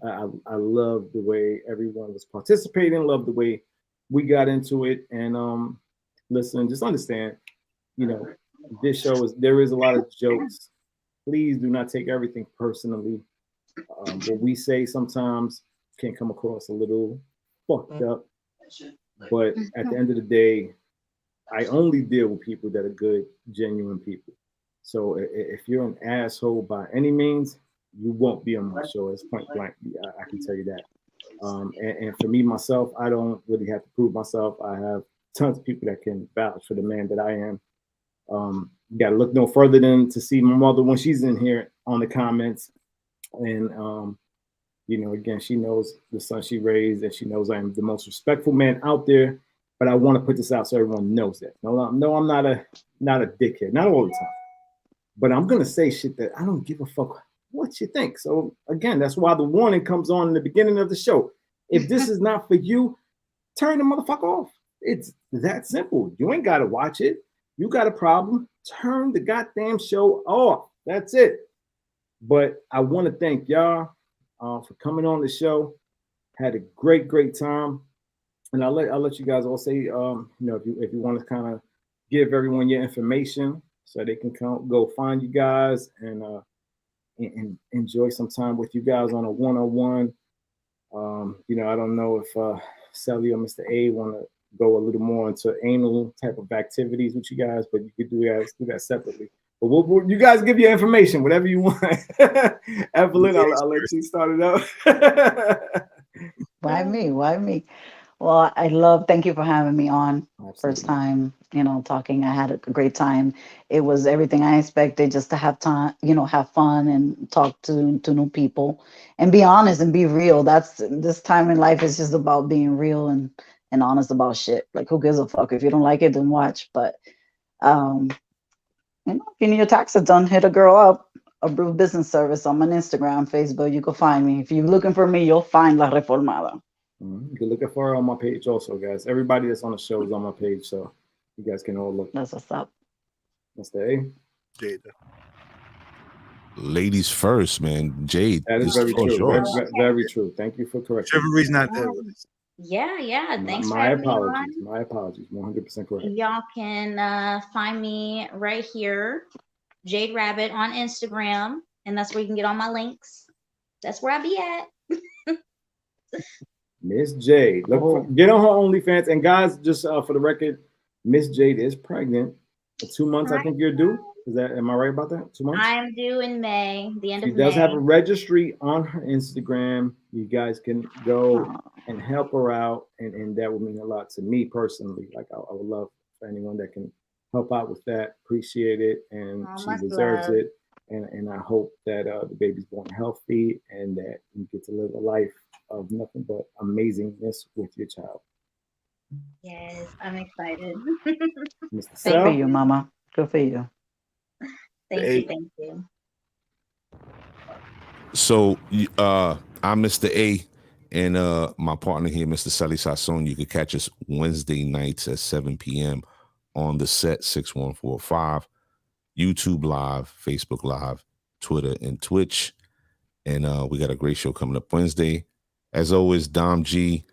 I love the way everyone was participating. Love the way we got into it, and listen, just understand, this show there is a lot of jokes. Please do not take everything personally. What we say sometimes can come across a little fucked up, but at the end of the day, I only deal with people that are good, genuine people. So if you're an asshole by any means, you won't be on my show. It's point blank. I can tell you that. And for me, myself, I don't really have to prove myself. I have tons of people that can vouch for the man that I am. You got to look no further than to see my mother when she's in here on the comments. And, again, she knows the son she raised, and she knows I am the most respectful man out there. But I want to put this out so everyone knows that. No, I'm not a dickhead, not all the time. But I'm gonna say shit that I don't give a fuck what you think. So again, that's why the warning comes on in the beginning of the show. If this is not for you, turn the motherfucker off. It's that simple. You ain't gotta watch it. You got a problem, turn the goddamn show off. That's it. But I want to thank y'all for coming on the show. Had a great time. And I'll let you guys all say, if you want to kind of give everyone your information so they can go find you guys and enjoy some time with you guys on a one-on-one. I don't know if Sally or Mr. A want to go a little more into anal type of activities with you guys, but you could do that separately. But you guys give your information, whatever you want. Evelyn, I'll let you start it out. Why me? Well, thank you for having me on. Absolutely. First time, talking. I had a great time. It was everything I expected, just to have time, have fun and talk to new people and be honest and be real. That's this time in life is just about being real and honest about shit. Like, who gives a fuck? If you don't like it, then watch. But, if you need your taxes done, hit a girl up. Approved Business Service. I'm on Instagram, Facebook. You can find me. If you're looking for me, you'll find La Reformada. You can look for her on my page also, guys. Everybody that's on the show is on my page, so you guys can all look. That's what's up. Mr. A. Jade. Ladies first, man. Jade. That is very true. Very true. Thank you for correcting. Whichever reason not there with us. Yeah. Thanks for my having apologies. me on. My apologies. 100% correct. Y'all can find me right here, Jade Rabbit on Instagram, and that's where you can get all my links. That's where I be at. Miss Jade. Get on her OnlyFans. And guys, just for the record, Miss Jade is pregnant. 2 months, I think you're due. Am I right about that? 2 months? I am due in May, the end of May. She does have a registry on her Instagram. You guys can go and help her out. And that would mean a lot to me personally. Like, I would love for anyone that can help out with that. Appreciate it, and Oh, she much deserves love. it. And I hope that the baby's born healthy and that you get to live a life of nothing but amazingness with your child. Yes, I'm excited. Mr. Good for Sal, you, Mama. Good for you. Thank Hey. you, thank you. So I'm Mr. A, and my partner here, Mr. Sally Sasson. You can catch us Wednesday nights at 7 p.m. on the set 6145, YouTube Live, Facebook Live, Twitter, and Twitch. And we got a great show coming up Wednesday. As always, DomG,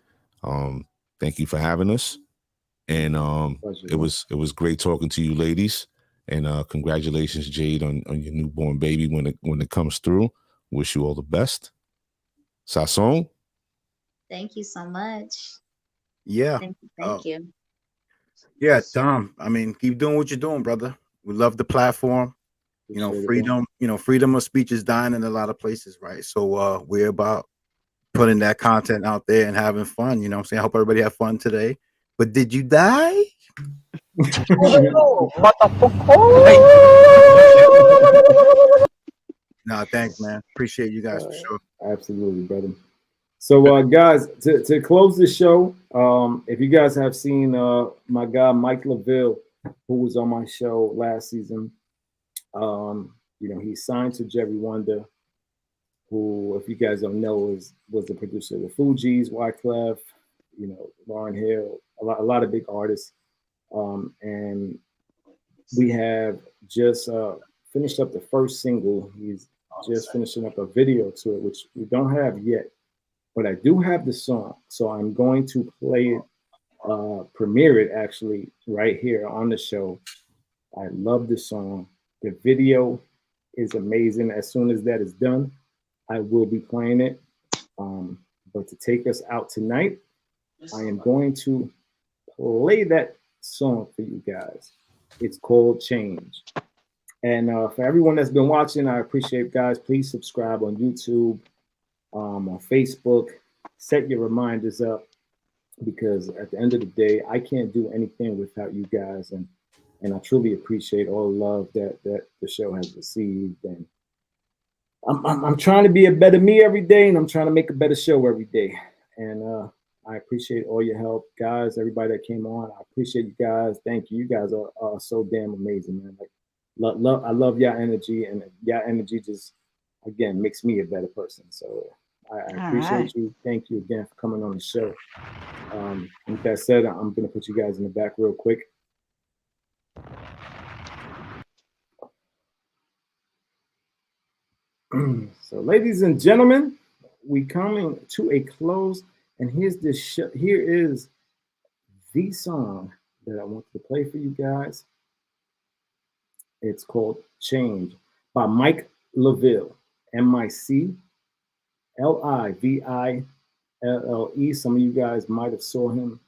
thank you for having us. And it was great talking to you ladies. And congratulations, Jade, on your newborn baby when it comes through. Wish you all the best. Sasson? Thank you so much. Yeah. Thank you. Yeah, Tom. I mean, keep doing what you're doing, brother. We love the platform. You know, freedom. You know, freedom of speech is dying in a lot of places, right? So we're about putting that content out there and having fun. You know what I'm saying? I hope everybody have fun today. But did you die? Nah, thanks, man. Appreciate you guys for sure. Absolutely, brother. So, guys, to close the show, if you guys have seen my guy Mike LaVille, who was on my show last season, you know, he signed to Jerry Wonder, who, if you guys don't know, was the producer of the Fugees, Wyclef, you know, Lauryn Hill, a lot of big artists, and we have just finished up the first single. He's just finishing up a video to it, which we don't have yet. But I do have the song, so I'm going to play it, premiere it actually right here on the show. I love the song. The video is amazing. As soon as that is done, I will be playing it. But to take us out tonight, I am going to play that song for you guys. It's called Change. And for everyone that's been watching, I appreciate, guys. Please subscribe on YouTube, on Facebook. Set your reminders up, because at the end of the day, I can't do anything without you guys, and I truly appreciate all the love that the show has received. And I'm trying to be a better me every day, and I'm trying to make a better show every day. And I appreciate all your help, guys. Everybody that came on, I appreciate you guys. Thank you. You guys are so damn amazing, man. Like, I love your energy, and your energy just, again, makes me a better person. So I appreciate you. Thank you again for coming on the show. With that said, I'm going to put you guys in the back real quick. So, ladies and gentlemen, we coming to a close, and here's this. Here is the song that I want to play for you guys. It's called "Change" by Mike LaVille, MICLIVILLE. Some of you guys might have saw him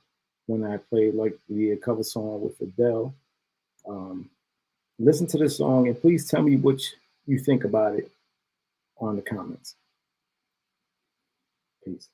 when I played like the cover song with Adele. Listen to this song and please tell me what you think about it on the comments. Peace.